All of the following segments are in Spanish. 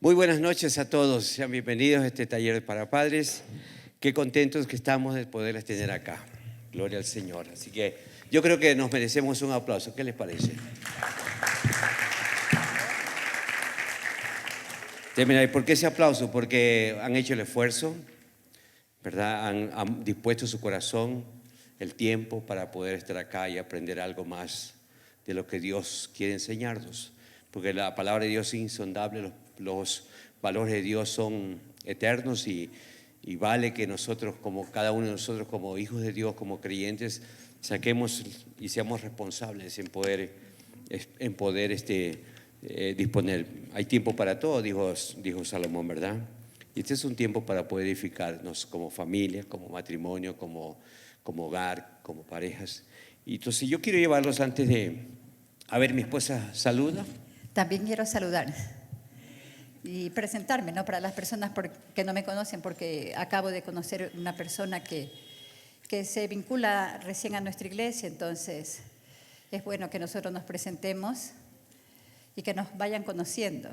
Muy buenas noches a todos, sean bienvenidos a este taller para padres. Qué contentos que estamos de poderles tener acá. Gloria al Señor. Así que yo creo que nos merecemos un aplauso. ¿Qué les parece? ¿Y por qué ese aplauso? Porque han hecho el esfuerzo, ¿verdad? Han dispuesto su corazón, el tiempo para poder estar acá y aprender algo más de lo que Dios quiere enseñarnos. Porque la palabra de Dios es insondable, los valores de Dios son eternos y vale que nosotros, como cada uno de nosotros, como hijos de Dios, como creyentes, saquemos y seamos responsables en poder disponer. Hay tiempo para todo, dijo Salomón, ¿verdad? Y este es un tiempo para poder edificarnos como familia, como matrimonio, como hogar, como parejas. Y entonces yo quiero llevarlos antes de... A ver, mi esposa saluda. También quiero saludar y presentarme, ¿no? Para las personas que no me conocen, porque acabo de conocer una persona que se vincula recién a nuestra iglesia, entonces es bueno que nosotros nos presentemos y que nos vayan conociendo.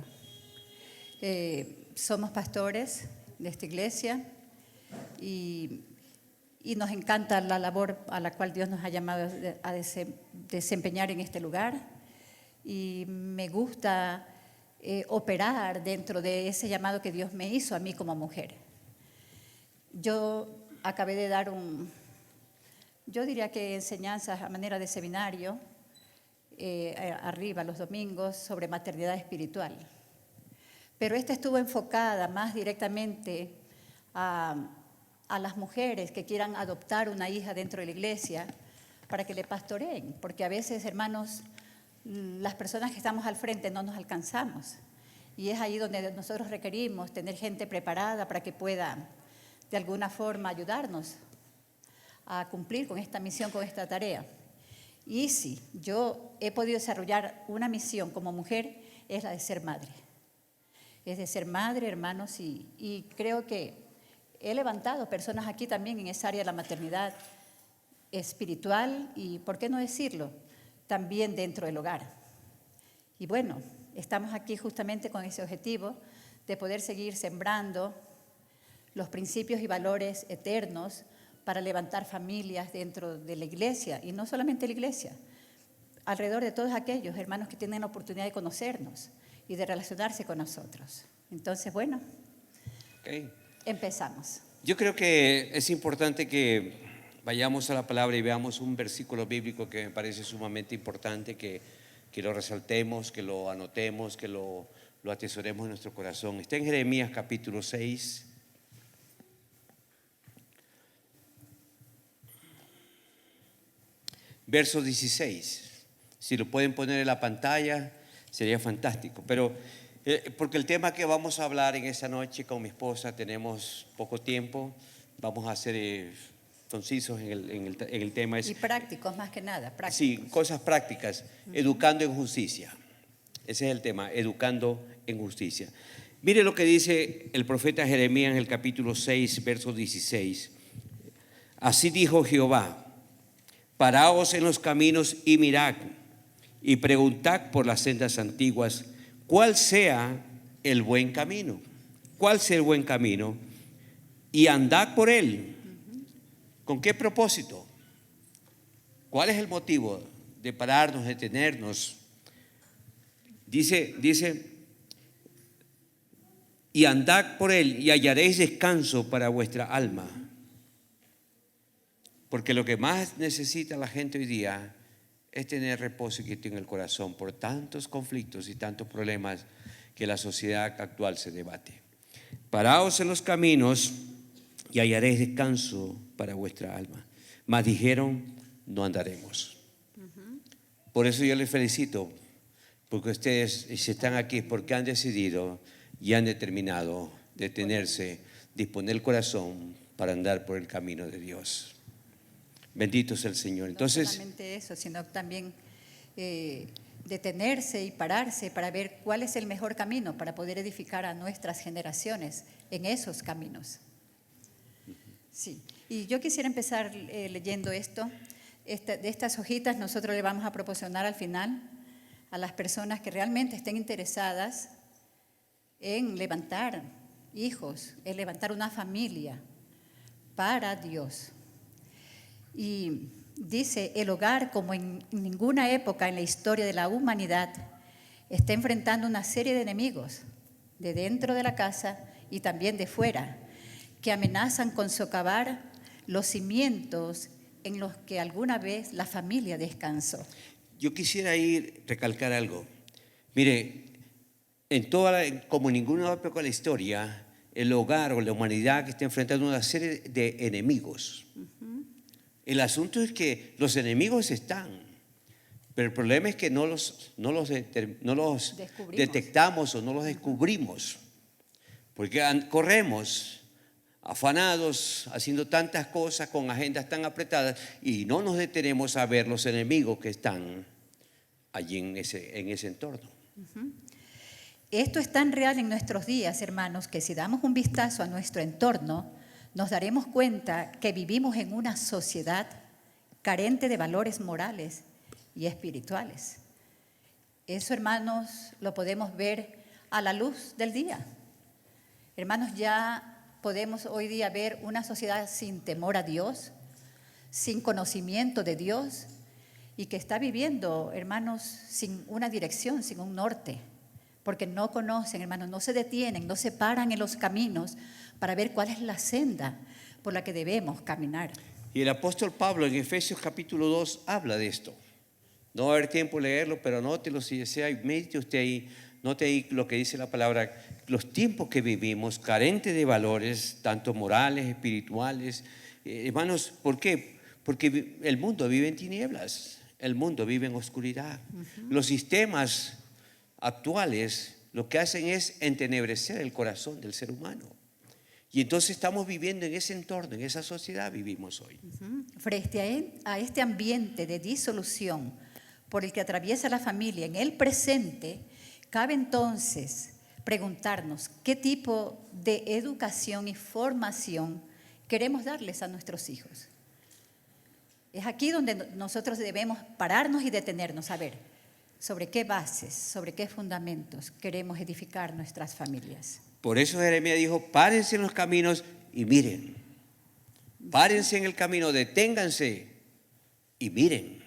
Somos pastores de esta iglesia y nos encanta la labor a la cual Dios nos ha llamado a desempeñar en este lugar. Y me gusta operar dentro de ese llamado que Dios me hizo a mí como mujer. Yo acabé de dar yo diría que enseñanzas a manera de seminario, arriba los domingos, sobre maternidad espiritual. Pero esta estuvo enfocada más directamente a las mujeres que quieran adoptar una hija dentro de la iglesia para que le pastoreen, porque a veces, hermanos, las personas que estamos al frente no nos alcanzamos. Y es ahí donde nosotros requerimos tener gente preparada para que pueda, de alguna forma, ayudarnos a cumplir con esta misión, con esta tarea. Y sí, yo he podido desarrollar una misión como mujer, es la de ser madre. Es de ser madre, hermanos, y creo que he levantado personas aquí también en esa área de la maternidad espiritual y, ¿por qué no decirlo?, también dentro del hogar. Y bueno, estamos aquí justamente con ese objetivo de poder seguir sembrando los principios y valores eternos para levantar familias dentro de la iglesia, y no solamente la iglesia, alrededor de todos aquellos hermanos que tienen la oportunidad de conocernos y de relacionarse con nosotros. Entonces, bueno, empezamos. Yo creo que es importante que vayamos a la palabra y veamos un versículo bíblico que me parece sumamente importante, que lo resaltemos, que lo anotemos, que lo atesoremos en nuestro corazón. Está en Jeremías capítulo 6. Verso 16. Si lo pueden poner en la pantalla, sería fantástico. Pero porque el tema que vamos a hablar en esta noche con mi esposa, tenemos poco tiempo, vamos a ser concisos en el tema. Y prácticos más que nada, prácticos. Sí, cosas prácticas, educando en justicia. Ese es el tema, educando en justicia. Mire lo que dice el profeta Jeremías en el capítulo 6, verso 16. Así dijo Jehová: paraos en los caminos y mirad, y preguntad por las sendas antiguas, cuál sea el buen camino. ¿Cuál sea el buen camino? Y andad por él. ¿Con qué propósito? ¿Cuál es el motivo de pararnos, detenernos? Dice, y andad por él y hallaréis descanso para vuestra alma. Porque lo que más necesita la gente hoy día es tener reposo y quietud en el corazón por tantos conflictos y tantos problemas que la sociedad actual se debate. Paraos en los caminos y hallaréis descanso para vuestra alma. Mas dijeron, no andaremos. Por eso yo les felicito, porque ustedes, si están aquí, porque han decidido y han determinado detenerse, disponer el corazón para andar por el camino de Dios. Bendito sea el Señor. Entonces, no solamente eso, sino también detenerse y pararse para ver cuál es el mejor camino para poder edificar a nuestras generaciones en esos caminos. Sí, y yo quisiera empezar leyendo esto. De estas hojitas nosotros le vamos a proporcionar al final a las personas que realmente estén interesadas en levantar hijos, en levantar una familia para Dios. Y dice, el hogar, como en ninguna época en la historia de la humanidad, está enfrentando una serie de enemigos de dentro de la casa y también de fuera, que amenazan con socavar los cimientos en los que alguna vez la familia descansó. Yo quisiera recalcar algo. Mire, como en ninguna época de la historia, el hogar o la humanidad que está enfrentando una serie de enemigos. El asunto es que los enemigos están, pero el problema es que no los detectamos o no los descubrimos, porque corremos afanados, haciendo tantas cosas con agendas tan apretadas y no nos detenemos a ver los enemigos que están allí en ese entorno. Esto es tan real en nuestros días, hermanos, que si damos un vistazo a nuestro entorno, nos daremos cuenta que vivimos en una sociedad carente de valores morales y espirituales. Eso, hermanos, lo podemos ver a la luz del día. Hermanos, ya podemos hoy día ver una sociedad sin temor a Dios, sin conocimiento de Dios y que está viviendo, hermanos, sin una dirección, sin un norte, porque no conocen, hermanos, no se detienen, no se paran en los caminos para ver cuál es la senda por la que debemos caminar. Y el apóstol Pablo en Efesios capítulo 2 habla de esto. No va a haber tiempo de leerlo, pero anótelo si desea y medite usted ahí. Note ahí lo que dice la palabra, los tiempos que vivimos, carentes de valores, tanto morales, espirituales. Hermanos, ¿por qué? Porque el mundo vive en tinieblas, el mundo vive en oscuridad. Los sistemas actuales lo que hacen es entenebrecer el corazón del ser humano. Y entonces estamos viviendo en ese entorno, en esa sociedad vivimos hoy. Frente a este ambiente de disolución por el que atraviesa la familia en el presente, cabe entonces preguntarnos qué tipo de educación y formación queremos darles a nuestros hijos. Es aquí donde nosotros debemos pararnos y detenernos a ver sobre qué bases, sobre qué fundamentos queremos edificar nuestras familias. Por eso Jeremías dijo, párense en los caminos y miren. Párense en el camino, deténganse y miren.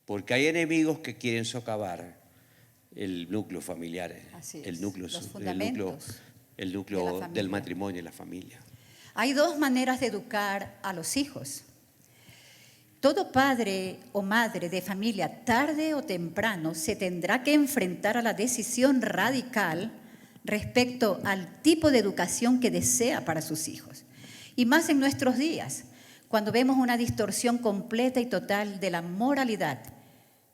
Porque hay enemigos que quieren socavar el núcleo familiar, el núcleo del matrimonio y la familia. Hay dos maneras de educar a los hijos. Todo padre o madre de familia, tarde o temprano, se tendrá que enfrentar a la decisión radical respecto al tipo de educación que desea para sus hijos. Y más en nuestros días, cuando vemos una distorsión completa y total de la moralidad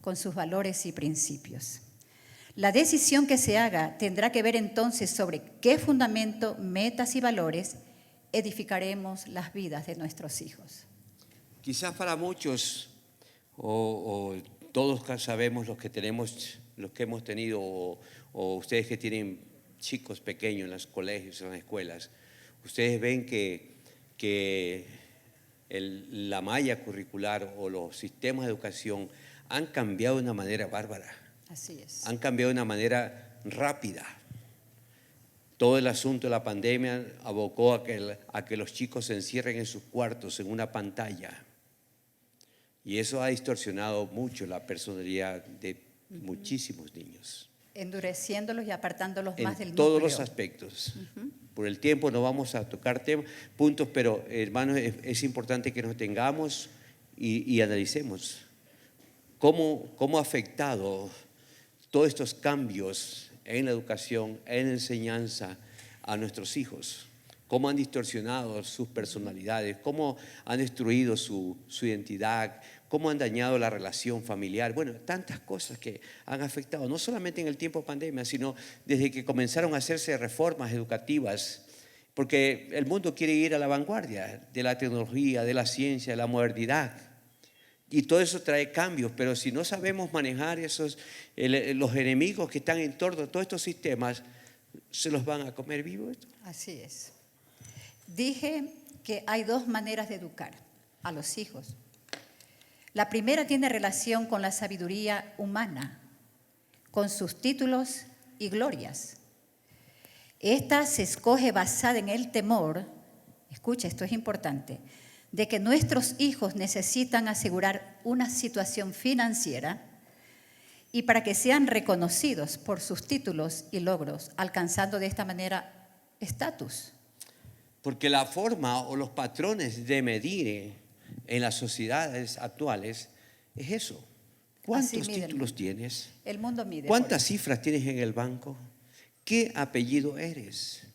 con sus valores y principios. La decisión que se haga tendrá que ver entonces sobre qué fundamento, metas y valores edificaremos las vidas de nuestros hijos. Quizás para muchos, o todos sabemos los que hemos tenido, o ustedes que tienen chicos pequeños en los colegios, en las escuelas, ustedes ven que la malla curricular o los sistemas de educación han cambiado de una manera bárbara. Así es. Han cambiado de una manera rápida. Todo el asunto de la pandemia abocó a que los chicos se encierren en sus cuartos, en una pantalla. Y eso ha distorsionado mucho la personalidad de muchísimos niños. Endureciéndolos y apartándolos más del núcleo. En todos los aspectos. Por el tiempo no vamos a tocar puntos, pero hermanos, es importante que nos tengamos y analicemos cómo ha afectado todos estos cambios en la educación, en la enseñanza a nuestros hijos. Cómo han distorsionado sus personalidades, cómo han destruido su identidad, cómo han dañado la relación familiar. Bueno, tantas cosas que han afectado, no solamente en el tiempo de pandemia, sino desde que comenzaron a hacerse reformas educativas, porque el mundo quiere ir a la vanguardia de la tecnología, de la ciencia, de la modernidad. Y todo eso trae cambios, pero si no sabemos manejar los enemigos que están en torno a todos estos sistemas, se los van a comer vivos. Así es. Dije que hay dos maneras de educar a los hijos. La primera tiene relación con la sabiduría humana, con sus títulos y glorias. Esta se escoge basada en el temor, escucha, esto es importante, de que nuestros hijos necesitan asegurar una situación financiera y para que sean reconocidos por sus títulos y logros, alcanzando de esta manera estatus. Porque la forma o los patrones de medir en las sociedades actuales es eso. ¿Cuántos títulos tienes? El mundo mide. ¿Cuántas cifras tienes en el banco? ¿Qué apellido eres?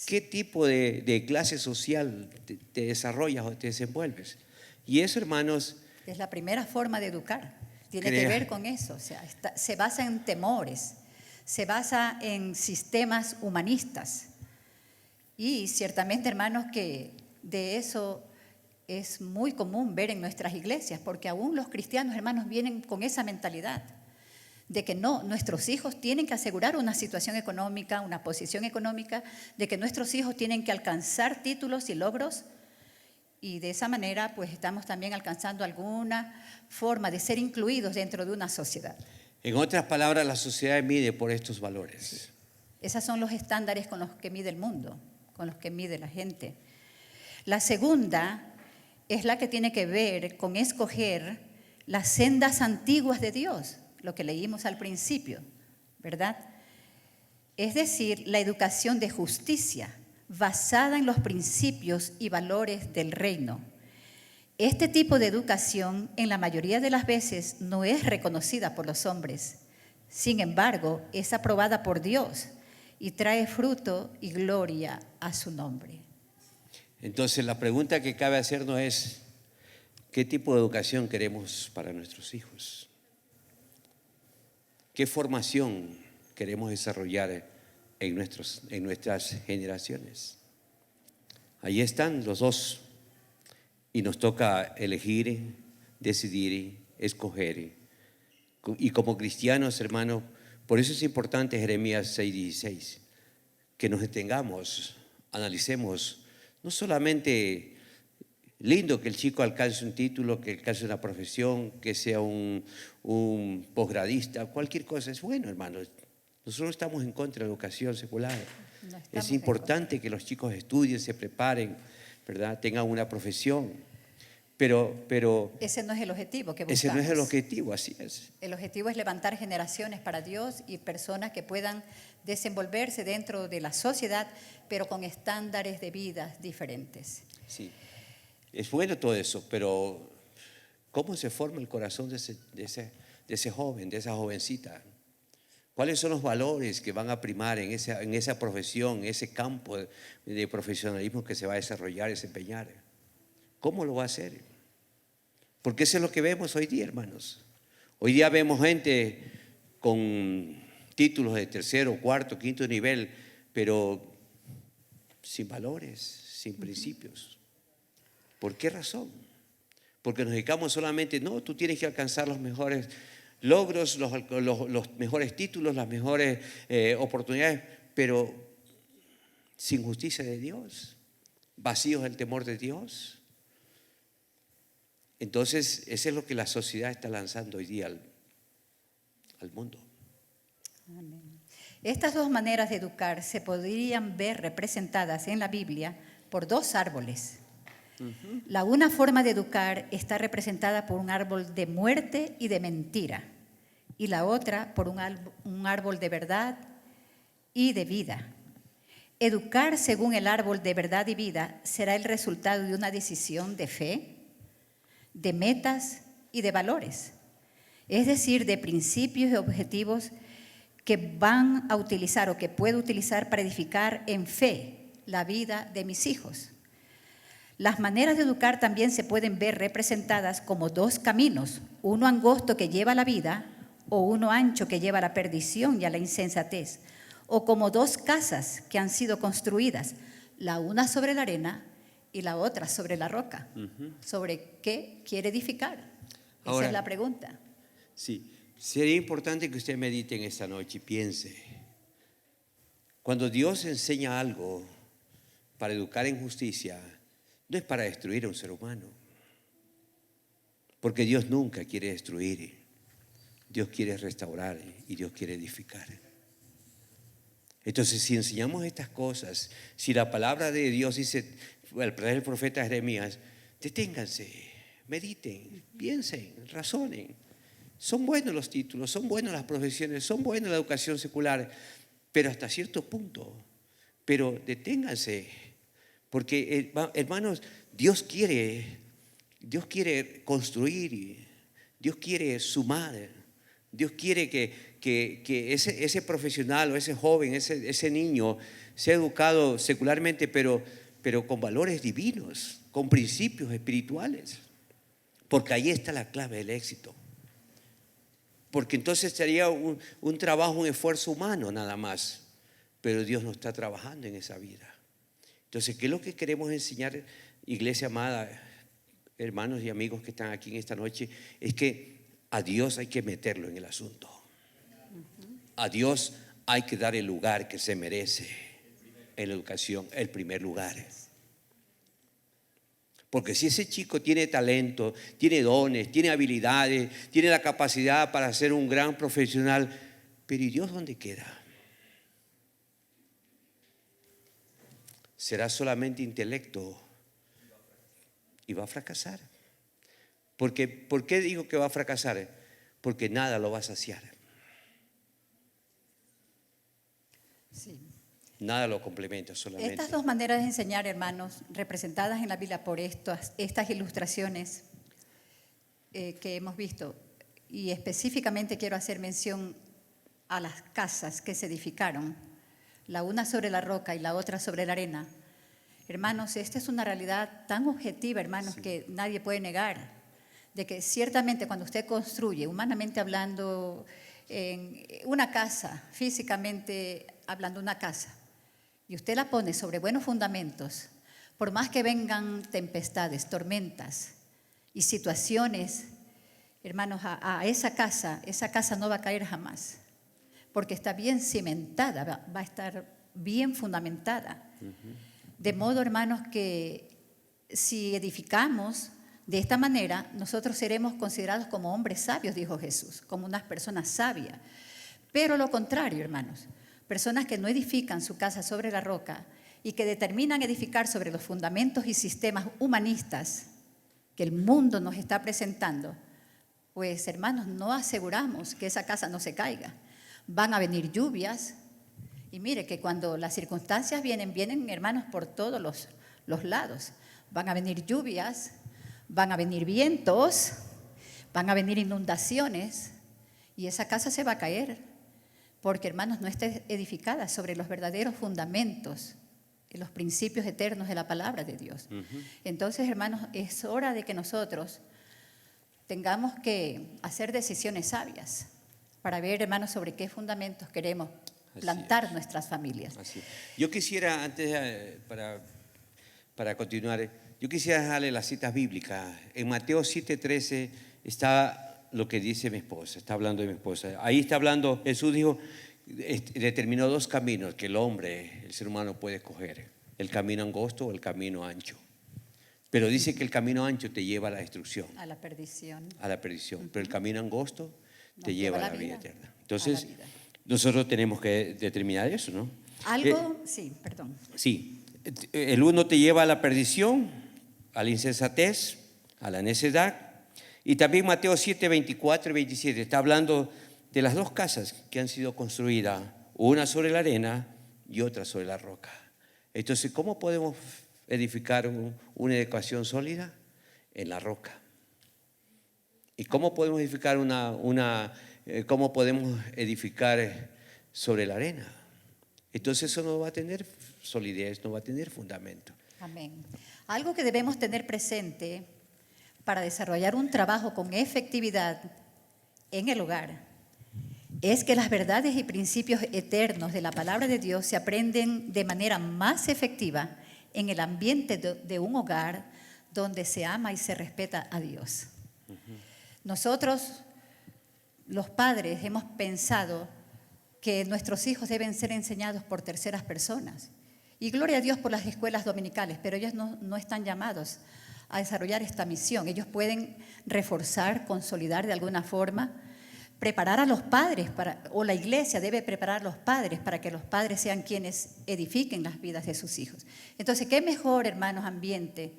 ¿Qué tipo de clase social te desarrollas o te desenvuelves? Y eso, hermanos, es la primera forma de educar. Tiene que ver con eso. O sea, se basa en temores, se basa en sistemas humanistas. Y ciertamente, hermanos, que de eso es muy común ver en nuestras iglesias, porque aún los cristianos, hermanos, vienen con esa mentalidad de que no, nuestros hijos tienen que asegurar una situación económica, una posición económica, de que nuestros hijos tienen que alcanzar títulos y logros, y de esa manera pues estamos también alcanzando alguna forma de ser incluidos dentro de una sociedad. En otras palabras, la sociedad mide por estos valores. Esos son los estándares con los que mide el mundo, con los que mide la gente. La segunda es la que tiene que ver con escoger las sendas antiguas de Dios, lo que leímos al principio, ¿verdad? Es decir, la educación de justicia basada en los principios y valores del reino. Este tipo de educación en la mayoría de las veces no es reconocida por los hombres. Sin embargo, es aprobada por Dios y trae fruto y gloria a su nombre. Entonces, la pregunta que cabe hacernos es, ¿qué tipo de educación queremos para nuestros hijos? ¿Qué formación queremos desarrollar en nuestras generaciones? Ahí están los dos y nos toca elegir, decidir, escoger. Y como cristianos, hermanos, por eso es importante Jeremías 6:16, que nos detengamos, analicemos, no solamente lindo que el chico alcance un título, que alcance una profesión, que sea un posgradista, cualquier cosa es bueno, hermanos. Nosotros estamos en contra de la educación secular. Es importante que los chicos estudien, se preparen, ¿verdad? Tengan una profesión. Pero ese no es el objetivo que buscamos. Ese no es el objetivo, así es. El objetivo es levantar generaciones para Dios y personas que puedan desenvolverse dentro de la sociedad, pero con estándares de vida diferentes. Sí, es bueno todo eso, pero ¿cómo se forma el corazón de ese joven, de esa jovencita? ¿Cuáles son los valores que van a primar en esa profesión, en ese campo de profesionalismo que se va a desarrollar, desempeñar? ¿Cómo lo va a hacer? Porque eso es lo que vemos hoy día, hermanos. Hoy día vemos gente con títulos de tercero, cuarto, quinto nivel, pero sin valores, sin principios. ¿Por qué razón? Porque nos dedicamos solamente, no, tú tienes que alcanzar los mejores logros, los mejores títulos, las mejores oportunidades, pero sin justicia de Dios, vacíos del temor de Dios. Entonces, eso es lo que la sociedad está lanzando hoy día al mundo. Amén. Estas dos maneras de educar se podrían ver representadas en la Biblia por dos árboles. La una forma de educar está representada por un árbol de muerte y de mentira, y la otra por un árbol de verdad y de vida. Educar según el árbol de verdad y vida será el resultado de una decisión de fe, de metas y de valores, es decir, de principios y objetivos que van a utilizar o que puedo utilizar para edificar en fe la vida de mis hijos. Las maneras de educar también se pueden ver representadas como dos caminos, uno angosto que lleva a la vida o uno ancho que lleva a la perdición y a la insensatez, o como dos casas que han sido construidas, la una sobre la arena y la otra sobre la roca. ¿Sobre qué quiere edificar? Esa es la pregunta. Sí, sería importante que usted medite en esta noche y piense. Cuando Dios enseña algo para educar en justicia, no es para destruir a un ser humano, porque Dios nunca quiere destruir, Dios quiere restaurar y Dios quiere edificar. Entonces, si enseñamos estas cosas, si la palabra de Dios dice, a través del profeta Jeremías, deténganse, mediten, piensen, razonen. Son buenos los títulos, son buenas las profesiones, son buenas la educación secular, pero hasta cierto punto. Pero deténganse, porque hermanos, Dios quiere construir, Dios quiere sumar, Dios quiere que ese profesional o ese joven, ese niño sea educado secularmente, pero con valores divinos, con principios espirituales, porque ahí está la clave del éxito. Porque entonces sería un trabajo, un esfuerzo humano nada más, pero Dios no está trabajando en esa vida. Entonces, ¿qué es lo que queremos enseñar, iglesia amada, hermanos y amigos que están aquí en esta noche? Es que a Dios hay que meterlo en el asunto. A Dios hay que dar el lugar que se merece en la educación, el primer lugar. Porque si ese chico tiene talento, tiene dones, tiene habilidades, tiene la capacidad para ser un gran profesional, pero ¿y Dios dónde queda? Será solamente intelecto y va a fracasar. ¿Por qué digo que va a fracasar? Porque nada lo va a saciar. Sí. Nada lo complementa solamente. Estas dos maneras de enseñar, hermanos, representadas en la Biblia por estas ilustraciones que hemos visto, y específicamente quiero hacer mención a las casas que se edificaron, la una sobre la roca y la otra sobre la arena. Hermanos, esta es una realidad tan objetiva, hermanos, sí, que nadie puede negar, de que ciertamente cuando usted construye, humanamente hablando, en una casa, físicamente hablando una casa, y usted la pone sobre buenos fundamentos, por más que vengan tempestades, tormentas y situaciones, hermanos, a esa casa no va a caer jamás, porque está bien cimentada, va a estar bien fundamentada. De modo, hermanos, que si edificamos de esta manera, nosotros seremos considerados como hombres sabios, dijo Jesús, como unas personas sabias. Pero lo contrario, hermanos, personas que no edifican su casa sobre la roca y que determinan edificar sobre los fundamentos y sistemas humanistas que el mundo nos está presentando, pues, hermanos, no aseguramos que esa casa no se caiga. Van a venir lluvias, y mire que cuando las circunstancias vienen, hermanos, por todos los lados. Van a venir lluvias, van a venir vientos, van a venir inundaciones, y esa casa se va a caer, porque, hermanos, no está edificada sobre los verdaderos fundamentos, los principios eternos de la palabra de Dios. Entonces, hermanos, es hora de que nosotros tengamos que hacer decisiones sabias para ver, hermanos, sobre qué fundamentos queremos plantar nuestras familias. Así. Yo quisiera, antes, para continuar, yo quisiera darle las citas bíblicas. En Mateo 7:13 está lo que dice mi esposa, está hablando de mi esposa. Ahí está hablando, Jesús dijo, determinó dos caminos que el ser humano puede escoger, el camino angosto o el camino ancho. Pero dice que el camino ancho te lleva a la destrucción. A la perdición. A la perdición. Pero el camino angosto te lleva a la vida eterna. Entonces, nosotros tenemos que determinar eso, ¿no? Sí, perdón. Sí, el uno te lleva a la perdición, a la insensatez, a la necedad. Y también Mateo 7, 24 y 27 está hablando de las dos casas que han sido construidas, una sobre la arena y otra sobre la roca. Entonces, ¿cómo podemos edificar una edificación sólida? En la roca. ¿Y cómo podemos edificar cómo podemos edificar sobre la arena? Entonces eso no va a tener solidez, no va a tener fundamento. Amén. Algo que debemos tener presente para desarrollar un trabajo con efectividad en el hogar es que las verdades y principios eternos de la palabra de Dios se aprenden de manera más efectiva en el ambiente de un hogar donde se ama y se respeta a Dios. Nosotros, los padres, hemos pensado que nuestros hijos deben ser enseñados por terceras personas. Y gloria a Dios por las escuelas dominicales, pero ellos no están llamados a desarrollar esta misión. Ellos pueden reforzar, consolidar de alguna forma, preparar a los padres, o la iglesia debe preparar a los padres para que los padres sean quienes edifiquen las vidas de sus hijos. Entonces, ¿qué mejor, hermanos, ambiente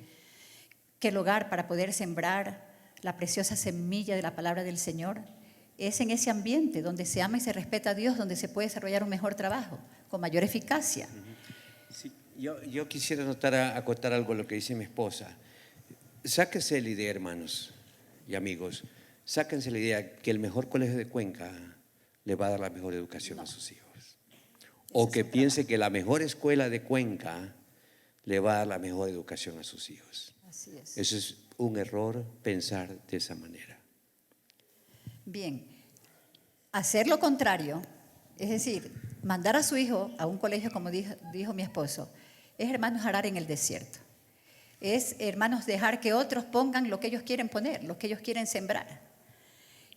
que el hogar para poder sembrar la preciosa semilla de la palabra del Señor? Es en ese ambiente donde se ama y se respeta a Dios, donde se puede desarrollar un mejor trabajo, con mayor eficacia. Sí, yo quisiera acotar algo a lo que dice mi esposa. Sáquense la idea, hermanos y amigos, sáquense la idea que el mejor colegio de Cuenca le va a dar la mejor educación a sus hijos. O que piense que la mejor escuela de Cuenca le va a dar la mejor educación a sus hijos. Así es. Eso es un error pensar de esa manera. Bien, hacer lo contrario, es decir, mandar a su hijo a un colegio, como dijo mi esposo, es, hermanos, arar en el desierto. Es, hermanos, dejar que otros pongan lo que ellos quieren poner, lo que ellos quieren sembrar.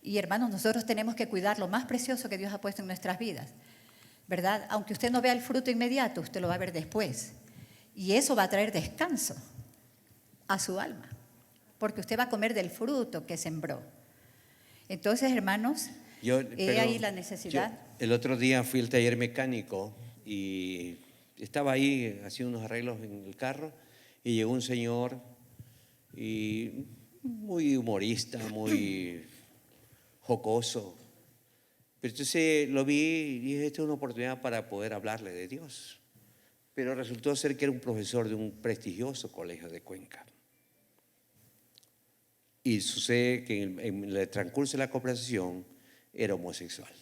Y, hermanos, nosotros tenemos que cuidar lo más precioso que Dios ha puesto en nuestras vidas, ¿verdad? Aunque usted no vea el fruto inmediato, usted lo va a ver después. Y eso va a traer descanso a su alma, porque usted va a comer del fruto que sembró. Entonces, hermanos, ahí la necesidad. El otro día fui al taller mecánico y estaba ahí haciendo unos arreglos en el carro y llegó un señor y muy humorista, muy jocoso. Pero entonces lo vi y dije, esta es una oportunidad para poder hablarle de Dios. Pero resultó ser que era un profesor de un prestigioso colegio de Cuenca. Y sucede que en el transcurso de la conversación era homosexual.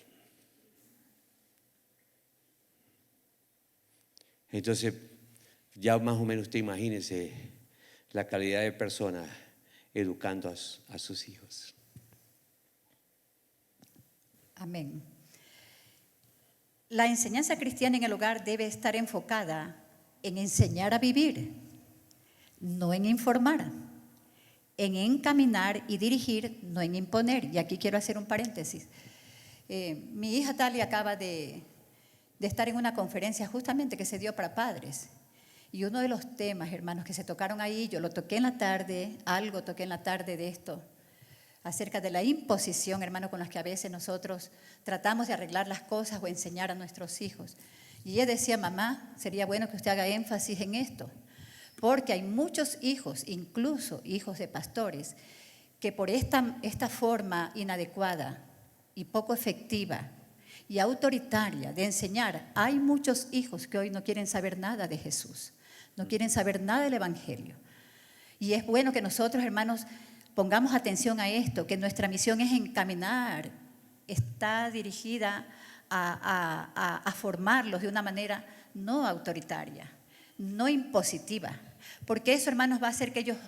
Entonces, ya más o menos usted imagínese la calidad de persona educando a sus hijos. Amén. La enseñanza cristiana en el hogar debe estar enfocada en enseñar a vivir, no en informar, en encaminar y dirigir, no en imponer. Y aquí quiero hacer un paréntesis. Mi hija Talia acaba de estar en una conferencia justamente que se dio para padres. Y uno de los temas, hermanos, que se tocaron ahí, yo lo toqué en la tarde, algo toqué en la tarde de esto, acerca de la imposición, hermano, con las que a veces nosotros tratamos de arreglar las cosas o enseñar a nuestros hijos. Y ella decía, mamá, sería bueno que usted haga énfasis en esto, porque hay muchos hijos, incluso hijos de pastores, que por esta forma inadecuada y poco efectiva y autoritaria de enseñar, hay muchos hijos que hoy no quieren saber nada de Jesús, no quieren saber nada del Evangelio. Y es bueno que nosotros, hermanos, pongamos atención a esto, que nuestra misión es encaminar, está dirigida a formarlos de una manera no autoritaria, no impositiva, porque eso, hermanos, va a hacer que ellos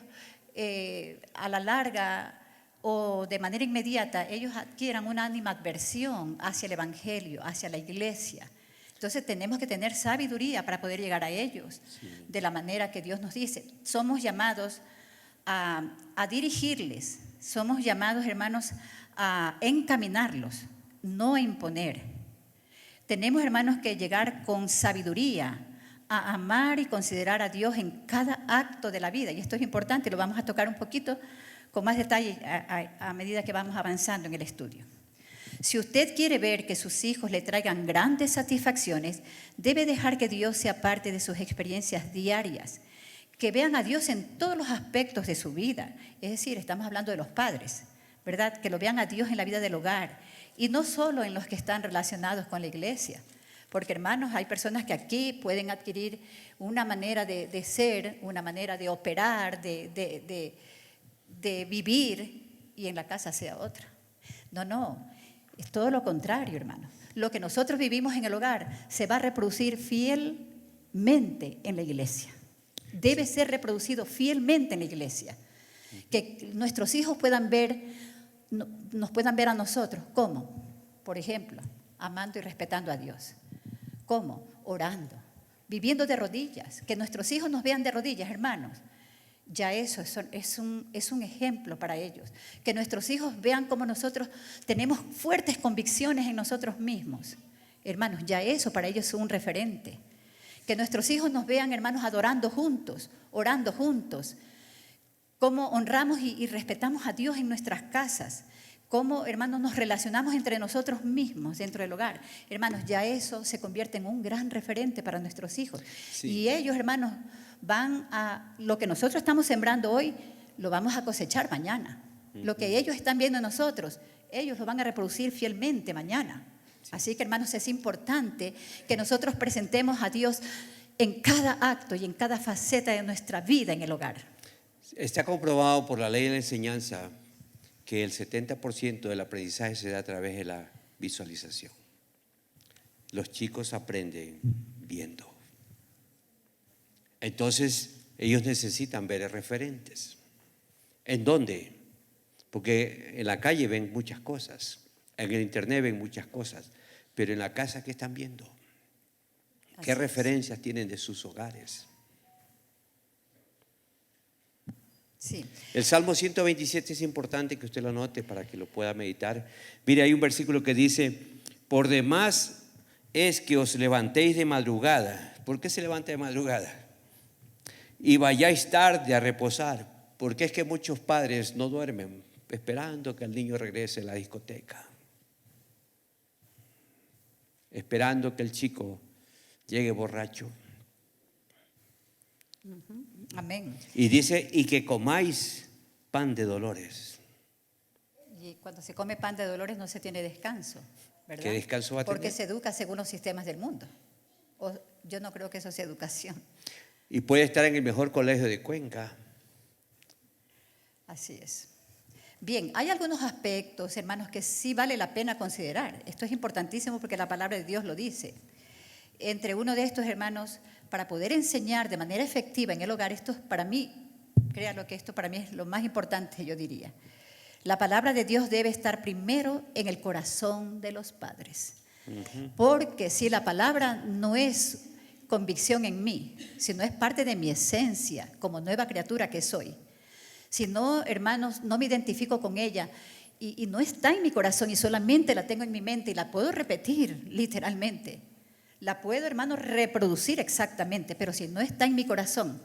a la larga o de manera inmediata, ellos adquieran una animadversión hacia el Evangelio, hacia la iglesia. Entonces tenemos que tener sabiduría para poder llegar a ellos, de la manera que Dios nos dice. Somos llamados a dirigirles, somos llamados, hermanos, a encaminarlos, no a imponer. Tenemos, hermanos, que llegar con sabiduría a amar y considerar a Dios en cada acto de la vida. Y esto es importante, lo vamos a tocar un poquito con más detalle a medida que vamos avanzando en el estudio. Si usted quiere ver que sus hijos le traigan grandes satisfacciones, debe dejar que Dios sea parte de sus experiencias diarias, que vean a Dios en todos los aspectos de su vida. Es decir, estamos hablando de los padres, ¿verdad? Que lo vean a Dios en la vida del hogar y no solo en los que están relacionados con la iglesia. Porque, hermanos, hay personas que aquí pueden adquirir una manera de ser, una manera de operar, de vivir, y en la casa sea otra. No, es todo lo contrario, hermanos. Lo que nosotros vivimos en el hogar se va a reproducir fielmente en la iglesia. Debe ser reproducido fielmente en la iglesia. Que nuestros hijos nos puedan ver a nosotros. ¿Cómo? Por ejemplo, amando y respetando a Dios. ¿Cómo? Orando, viviendo de rodillas. Que nuestros hijos nos vean de rodillas, hermanos. Ya eso es un ejemplo para ellos. Que nuestros hijos vean cómo nosotros tenemos fuertes convicciones en nosotros mismos. Hermanos, ya eso para ellos es un referente. Que nuestros hijos nos vean, hermanos, adorando juntos, orando juntos. Cómo honramos y respetamos a Dios en nuestras casas. cómo, hermanos, nos relacionamos entre nosotros mismos dentro del hogar. Hermanos, ya eso se convierte en un gran referente para nuestros hijos. Sí. Y ellos, hermanos, lo que nosotros estamos sembrando hoy, lo vamos a cosechar mañana. Lo que ellos están viendo en nosotros, ellos lo van a reproducir fielmente mañana. Sí. Así que, hermanos, es importante que nosotros presentemos a Dios en cada acto y en cada faceta de nuestra vida en el hogar. Está comprobado por la ley de la enseñanza que el 70% del aprendizaje se da a través de la visualización. Los chicos aprenden viendo. Entonces, ellos necesitan ver referentes. ¿En dónde? Porque en la calle ven muchas cosas, en el internet ven muchas cosas, pero en la casa, ¿qué están viendo? ¿Qué referencias tienen de sus hogares? Sí. El Salmo 127 es importante que usted lo anote para que lo pueda meditar. Mire, hay un versículo que dice: por demás es que os levantéis de madrugada. ¿Por qué se levanta de madrugada? Y vayáis tarde a reposar, porque es que muchos padres no duermen esperando que el niño regrese a la discoteca, esperando que el chico llegue borracho. Amén. Y dice: y que comáis pan de dolores. Y cuando se come pan de dolores no se tiene descanso, ¿verdad? ¿Qué descanso va a tener? Porque se educa según los sistemas del mundo. Yo no creo que eso sea educación. Y puede estar en el mejor colegio de Cuenca. Así es. Bien, hay algunos aspectos, hermanos, que sí vale la pena considerar. Esto es importantísimo porque la palabra de Dios lo dice. Entre uno de estos, hermanos, para poder enseñar de manera efectiva en el hogar, esto es para mí, créanlo que esto para mí es lo más importante, yo diría. La palabra de Dios debe estar primero en el corazón de los padres. Porque si la palabra no es convicción en mí, si no es parte de mi esencia como nueva criatura que soy, si no, hermanos, no me identifico con ella y no está en mi corazón y solamente la tengo en mi mente y la puedo repetir literalmente, la puedo, hermanos, reproducir exactamente, pero si no está en mi corazón,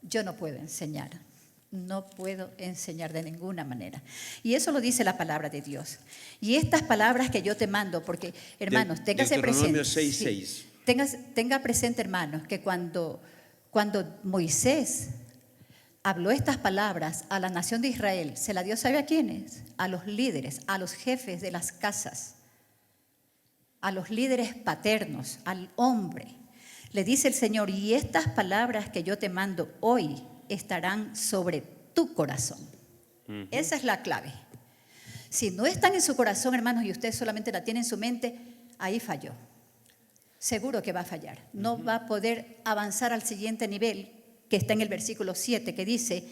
yo no puedo enseñar. No puedo enseñar de ninguna manera. Y eso lo dice la palabra de Dios. Y estas palabras que yo te mando, porque, hermanos, téngase presente. 6:6. Sí, tenga presente, hermanos, que cuando Moisés habló estas palabras a la nación de Israel, se la dio, ¿sabe a quiénes? A los líderes, a los jefes de las casas, a los líderes paternos, al hombre. Le dice el Señor: y estas palabras que yo te mando hoy estarán sobre tu corazón. Esa es la clave. Si no están en su corazón, hermanos, y usted solamente la tiene en su mente, ahí falló. Seguro que va a fallar. No va a poder avanzar al siguiente nivel, que está en el versículo 7, que dice: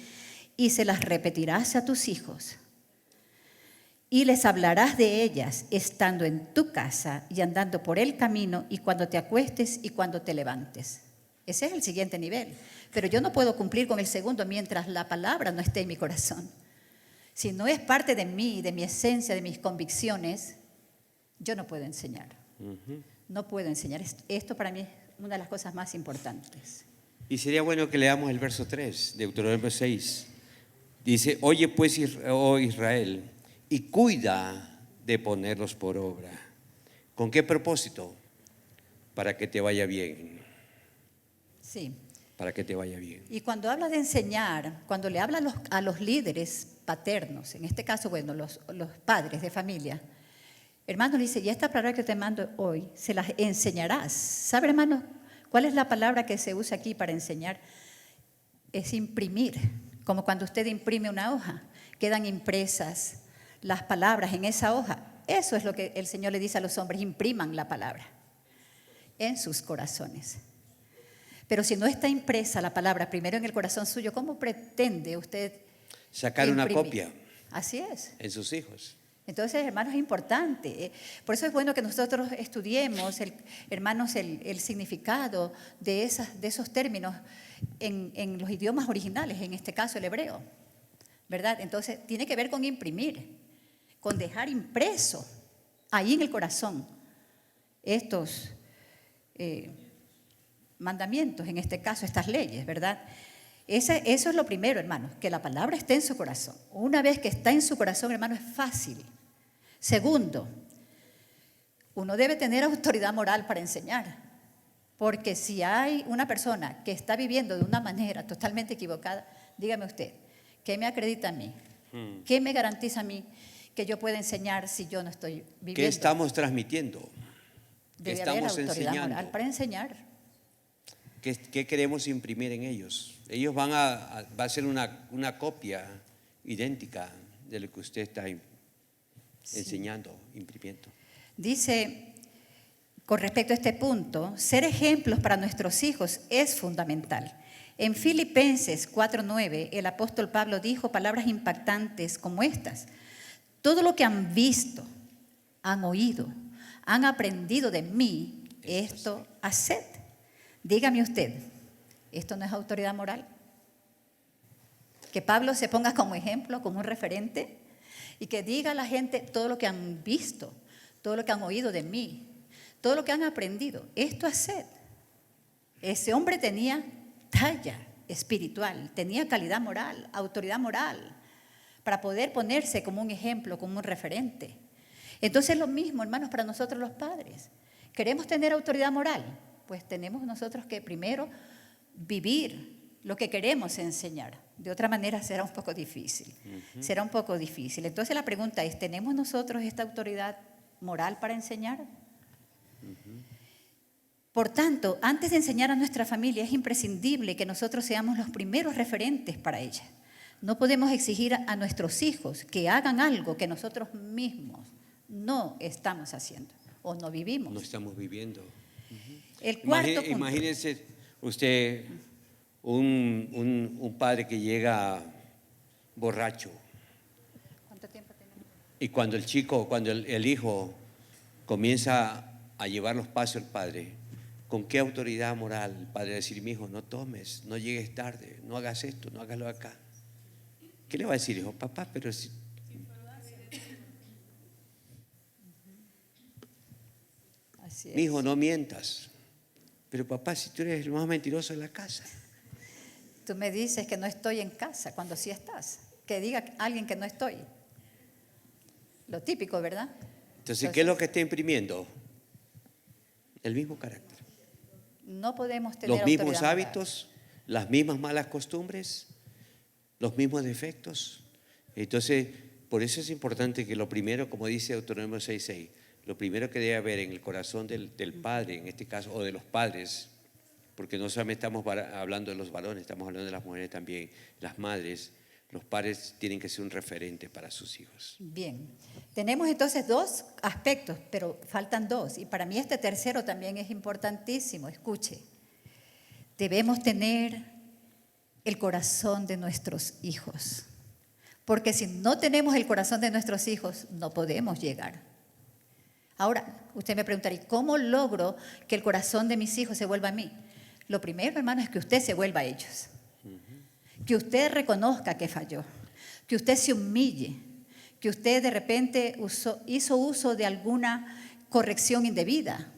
y se las repetirás a tus hijos, y les hablarás de ellas estando en tu casa y andando por el camino, y cuando te acuestes y cuando te levantes. Ese es el siguiente nivel. Pero yo no puedo cumplir con el segundo mientras la palabra no esté en mi corazón. Si no es parte de mí, de mi esencia, de mis convicciones, yo no puedo enseñar. No puedo enseñar. Esto para mí es una de las cosas más importantes. Y sería bueno que leamos el verso 3, Deuteronomio 6. Dice: oye pues, oh Israel, y cuida de ponerlos por obra. ¿Con qué propósito? Para que te vaya bien. Sí. Para que te vaya bien. Y cuando habla de enseñar, cuando le habla a los líderes paternos, en este caso, bueno, los padres de familia, hermanos, le dice: y esta palabra que te mando hoy, se las enseñarás. ¿Sabe, hermanos, cuál es la palabra que se usa aquí para enseñar? Es imprimir. Como cuando usted imprime una hoja, quedan impresas las palabras en esa hoja. Eso es lo que el Señor le dice a los hombres: impriman la palabra en sus corazones. Pero si no está impresa la palabra primero en el corazón suyo, ¿cómo pretende usted sacar imprimir? Una copia? Así es. En sus hijos. Entonces, hermanos, es importante. Por eso es bueno que nosotros estudiemos, hermanos, el significado de esos términos en los idiomas originales, en este caso el hebreo, ¿verdad? Entonces, tiene que ver con imprimir, con dejar impreso ahí en el corazón estos mandamientos, en este caso estas leyes, ¿verdad? Eso es lo primero, hermanos, que la palabra esté en su corazón. Una vez que está en su corazón, hermano, es fácil Segundo, uno debe tener autoridad moral para enseñar, porque si hay una persona que está viviendo de una manera totalmente equivocada, dígame usted, ¿qué me acredita a mí? ¿Qué me garantiza a mí que yo pueda enseñar si yo no estoy viviendo? ¿Qué estamos transmitiendo? ¿Qué Debe haber estamos autoridad enseñando? moral para enseñar. ¿Qué queremos imprimir en ellos? Ellos va a ser una copia idéntica de lo que usted está enseñando, imprimiendo. Dice, con respecto a este punto, ser ejemplos para nuestros hijos es fundamental. En Filipenses 4:9, el apóstol Pablo dijo palabras impactantes como estas: todo lo que han visto, han oído, han aprendido de mí, esto haced. Dígame usted, ¿esto no es autoridad moral? Que Pablo se ponga como ejemplo, como un referente, y que diga a la gente todo lo que han visto, todo lo que han oído de mí, todo lo que han aprendido, esto haced. Ese hombre tenía talla espiritual, tenía calidad moral, autoridad moral, para poder ponerse como un ejemplo, como un referente. Entonces lo mismo, hermanos, para nosotros los padres. ¿Queremos tener autoridad moral? Pues tenemos nosotros que primero vivir lo que queremos enseñar. De otra manera será un poco difícil. Será un poco difícil. Entonces la pregunta es, ¿tenemos nosotros esta autoridad moral para enseñar? Por tanto, antes de enseñar a nuestra familia es imprescindible que nosotros seamos los primeros referentes para ella. No podemos exigir a nuestros hijos que hagan algo que nosotros mismos no estamos haciendo o no vivimos. No estamos viviendo. El cuarto punto. Imagínense usted un padre que llega borracho. ¿Cuánto tiempo tenemos? Y cuando el hijo comienza a llevar los pasos del padre, ¿con qué autoridad moral el padre decir, mi hijo, no tomes, no llegues tarde, no hagas esto, no hagas lo acá? ¿Qué le va a decir, hijo? Papá, pero si... Así es. Mi hijo, no mientas. Pero papá, si tú eres el más mentiroso de la casa. Tú me dices que no estoy en casa cuando sí estás. Que diga alguien que no estoy. Lo típico, ¿verdad? Entonces, ¿qué es lo que está imprimiendo? El mismo carácter. No podemos tener Los mismos autoridad moral. hábitos, las mismas malas costumbres, los mismos defectos. Entonces, por eso es importante que lo primero, como dice Deuteronomio 6:6, lo primero que debe haber en el corazón del padre, en este caso, o de los padres, porque no solamente estamos hablando de los varones, estamos hablando de las mujeres también, las madres, los padres tienen que ser un referente para sus hijos. Bien, tenemos entonces dos aspectos, pero faltan dos. Y para mí este tercero también es importantísimo. Escuche, debemos tener el corazón de nuestros hijos. Porque si no tenemos el corazón de nuestros hijos, no podemos llegar. Ahora, usted me preguntaría, ¿cómo logro que el corazón de mis hijos se vuelva a mí? Lo primero, hermano, es que usted se vuelva a ellos. Que usted reconozca que falló. Que usted se humille. Que usted de repente hizo uso de alguna corrección indebida.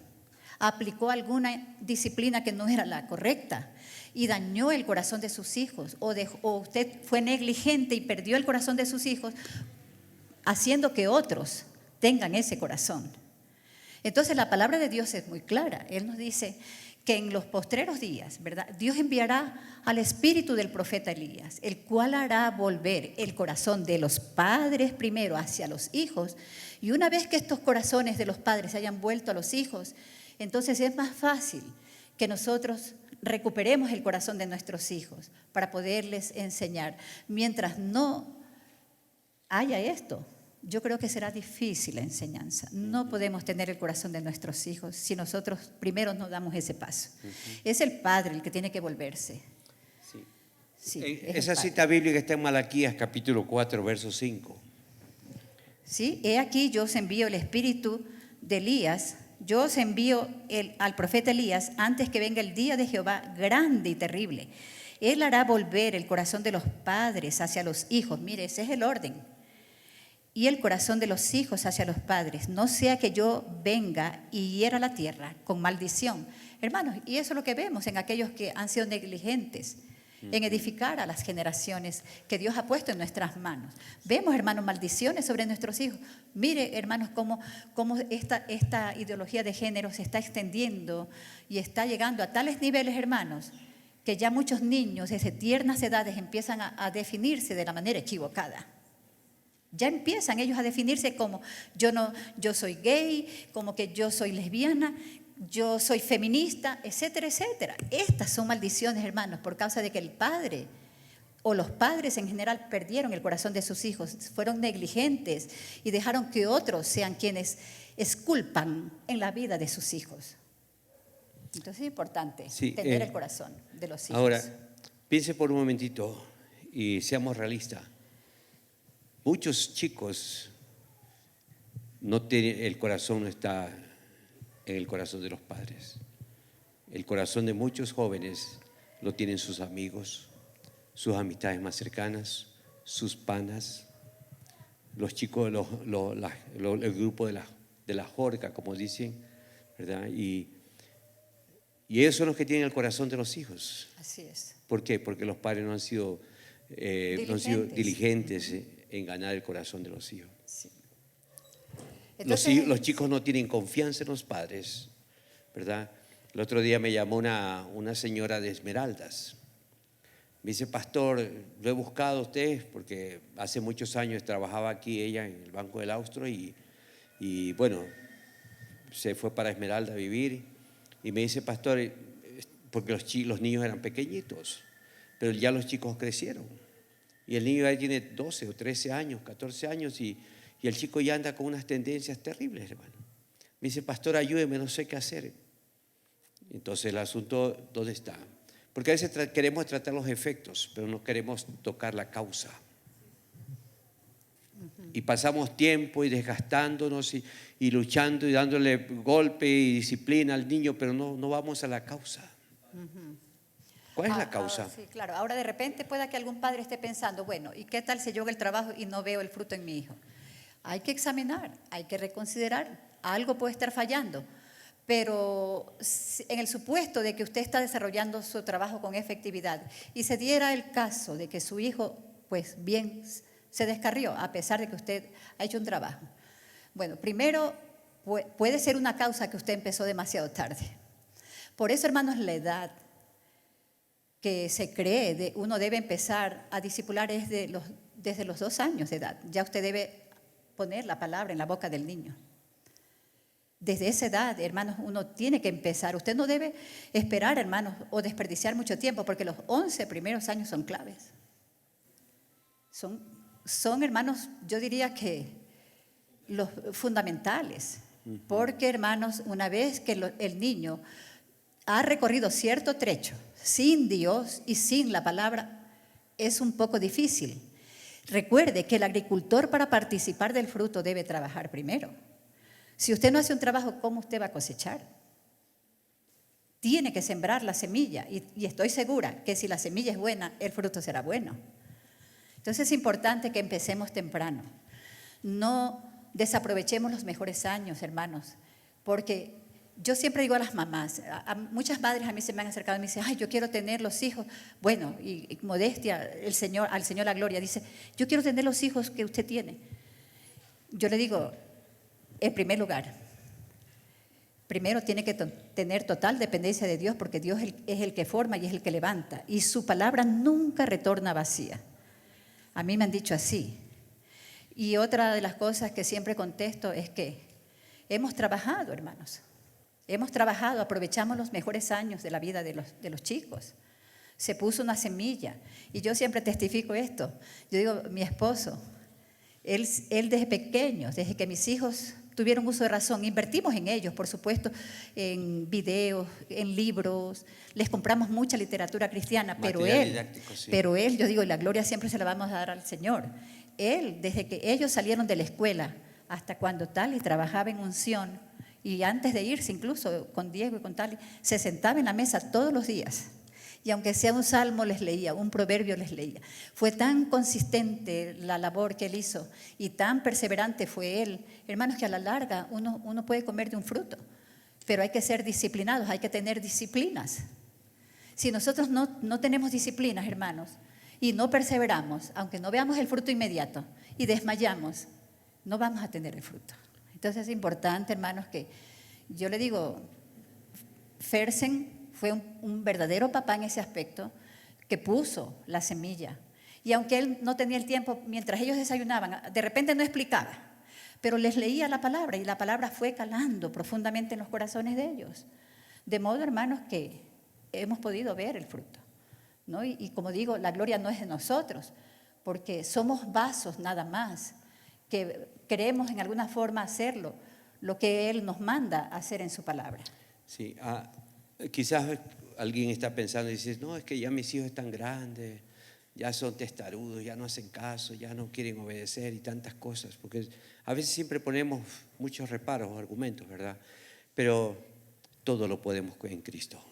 Aplicó alguna disciplina que no era la correcta y dañó el corazón de sus hijos. O usted fue negligente y perdió el corazón de sus hijos haciendo que otros tengan ese corazón. Entonces la palabra de Dios es muy clara. Él nos dice que en los postreros días, ¿verdad?, Dios enviará al espíritu del profeta Elías, el cual hará volver el corazón de los padres primero hacia los hijos, y una vez que estos corazones de los padres se hayan vuelto a los hijos, entonces es más fácil que nosotros recuperemos el corazón de nuestros hijos para poderles enseñar. Mientras no haya esto, yo creo que será difícil la enseñanza. No podemos tener el corazón de nuestros hijos si nosotros primero no damos ese paso. Es el padre el que tiene que volverse. Sí. Sí, Esa cita bíblica está en Malaquías capítulo 4, verso 5. Sí, he aquí yo os envío el espíritu de Elías, yo os envío al profeta Elías antes que venga el día de Jehová grande y terrible. Él hará volver el corazón de los padres hacia los hijos. Mire, ese es el orden. Y el corazón de los hijos hacia los padres, no sea que yo venga y hiera la tierra con maldición. Hermanos, y eso es lo que vemos en aquellos que han sido negligentes, en edificar a las generaciones que Dios ha puesto en nuestras manos. Vemos, hermanos, maldiciones sobre nuestros hijos. Mire, hermanos, cómo esta ideología de género se está extendiendo y está llegando a tales niveles, hermanos, que ya muchos niños desde tiernas edades empiezan a definirse de la manera equivocada. Ya empiezan ellos a definirse como yo soy gay, como que yo soy lesbiana, yo soy feminista, etcétera, etcétera. Estas son maldiciones, hermanos, por causa de que el padre o los padres en general perdieron el corazón de sus hijos, fueron negligentes y dejaron que otros sean quienes esculpan en la vida de sus hijos. Entonces es importante tener el corazón de los hijos. Ahora, piense por un momentito y seamos realistas. Muchos chicos no tienen, el corazón no está en el corazón de los padres. El corazón de muchos jóvenes lo tienen sus amigos, sus amistades más cercanas, sus panas, los chicos, el grupo de la jorga, como dicen, ¿verdad? Y ellos son los que tienen el corazón de los hijos. Así es. ¿Por qué? Porque los padres no han sido diligentes en ganar el corazón de los hijos. Sí. Entonces, los chicos no tienen confianza en los padres, ¿verdad? El otro día me llamó una señora de Esmeraldas. Me dice, pastor, lo he buscado a usted porque hace muchos años trabajaba aquí ella en el Banco del Austro y bueno, se fue para Esmeralda a vivir y me dice, pastor, porque los niños eran pequeñitos, pero ya los chicos crecieron y el niño ya tiene 12 o 13 años, 14 años y el chico ya anda con unas tendencias terribles, hermano. Me dice, pastor, ayúdeme, no sé qué hacer. Entonces el asunto, ¿dónde está? Porque a veces queremos tratar los efectos, pero no queremos tocar la causa. Y pasamos tiempo y desgastándonos y luchando y dándole golpe y disciplina al niño, pero no vamos a la causa. ¿Cuál es la causa? Sí, claro. Ahora de repente pueda que algún padre esté pensando, bueno, ¿y qué tal si yo hago el trabajo y no veo el fruto en mi hijo? Hay que examinar, hay que reconsiderar, algo puede estar fallando, pero en el supuesto de que usted está desarrollando su trabajo con efectividad y se diera el caso de que su hijo, pues bien, se descarrió a pesar de que usted ha hecho un trabajo. Bueno, primero puede ser una causa que usted empezó demasiado tarde. Por eso, hermanos, la edad que se cree uno debe empezar a discipular es desde los 2 años de edad. Ya usted debe poner la palabra en la boca del niño. Desde esa edad, hermanos, uno tiene que empezar. Usted no debe esperar, hermanos, o desperdiciar mucho tiempo, porque los 11 primeros años son claves. Son, hermanos, yo diría que los fundamentales. Porque, hermanos, una vez que el niño ha recorrido cierto trecho sin Dios y sin la palabra, es un poco difícil. Recuerde que el agricultor, para participar del fruto, debe trabajar primero. Si usted no hace un trabajo, ¿cómo usted va a cosechar? Tiene que sembrar la semilla y estoy segura que si la semilla es buena, el fruto será bueno. Entonces es importante que empecemos temprano. No desaprovechemos los mejores años, hermanos, porque yo siempre digo a las mamás, a muchas madres a mí se me han acercado y me dicen, ay, yo quiero tener los hijos. Bueno, y modestia, al Señor la gloria, dice, yo quiero tener los hijos que usted tiene. Yo le digo, en primer lugar, primero tiene que tener total dependencia de Dios, porque Dios es el que forma y es el que levanta, y su palabra nunca retorna vacía. A mí me han dicho así. Y otra de las cosas que siempre contesto es que hemos trabajado, hermanos. Hemos trabajado, aprovechamos los mejores años de la vida de los chicos. Se puso una semilla. Y yo siempre testifico esto. Yo digo, mi esposo, él desde pequeños, desde que mis hijos tuvieron uso de razón, invertimos en ellos, por supuesto, en videos, en libros, les compramos mucha literatura cristiana, pero él, yo digo, y la gloria siempre se la vamos a dar al Señor. Él, desde que ellos salieron de la escuela hasta cuando Tali trabajaba en unción, y antes de irse incluso con Diego y con Tali, se sentaba en la mesa todos los días. Y aunque sea un salmo les leía, un proverbio les leía. Fue tan consistente la labor que él hizo y tan perseverante fue él, hermanos, que a la larga uno puede comer de un fruto, pero hay que ser disciplinados, hay que tener disciplinas. Si nosotros no tenemos disciplinas, hermanos, y no perseveramos, aunque no veamos el fruto inmediato y desmayamos, no vamos a tener el fruto. Entonces es importante, hermanos, que yo le digo, Fersen fue un verdadero papá en ese aspecto, que puso la semilla. Y aunque él no tenía el tiempo, mientras ellos desayunaban, de repente no explicaba, pero les leía la palabra y la palabra fue calando profundamente en los corazones de ellos. De modo, hermanos, que hemos podido ver el fruto, ¿no? Y como digo, la gloria no es de nosotros, porque somos vasos nada más, que queremos en alguna forma hacerlo, lo que Él nos manda hacer en su palabra. Sí, quizás alguien está pensando y dice, no, es que ya mis hijos están grandes, ya son testarudos, ya no hacen caso, ya no quieren obedecer y tantas cosas, porque a veces siempre ponemos muchos reparos o argumentos, ¿verdad? Pero todo lo podemos en Cristo.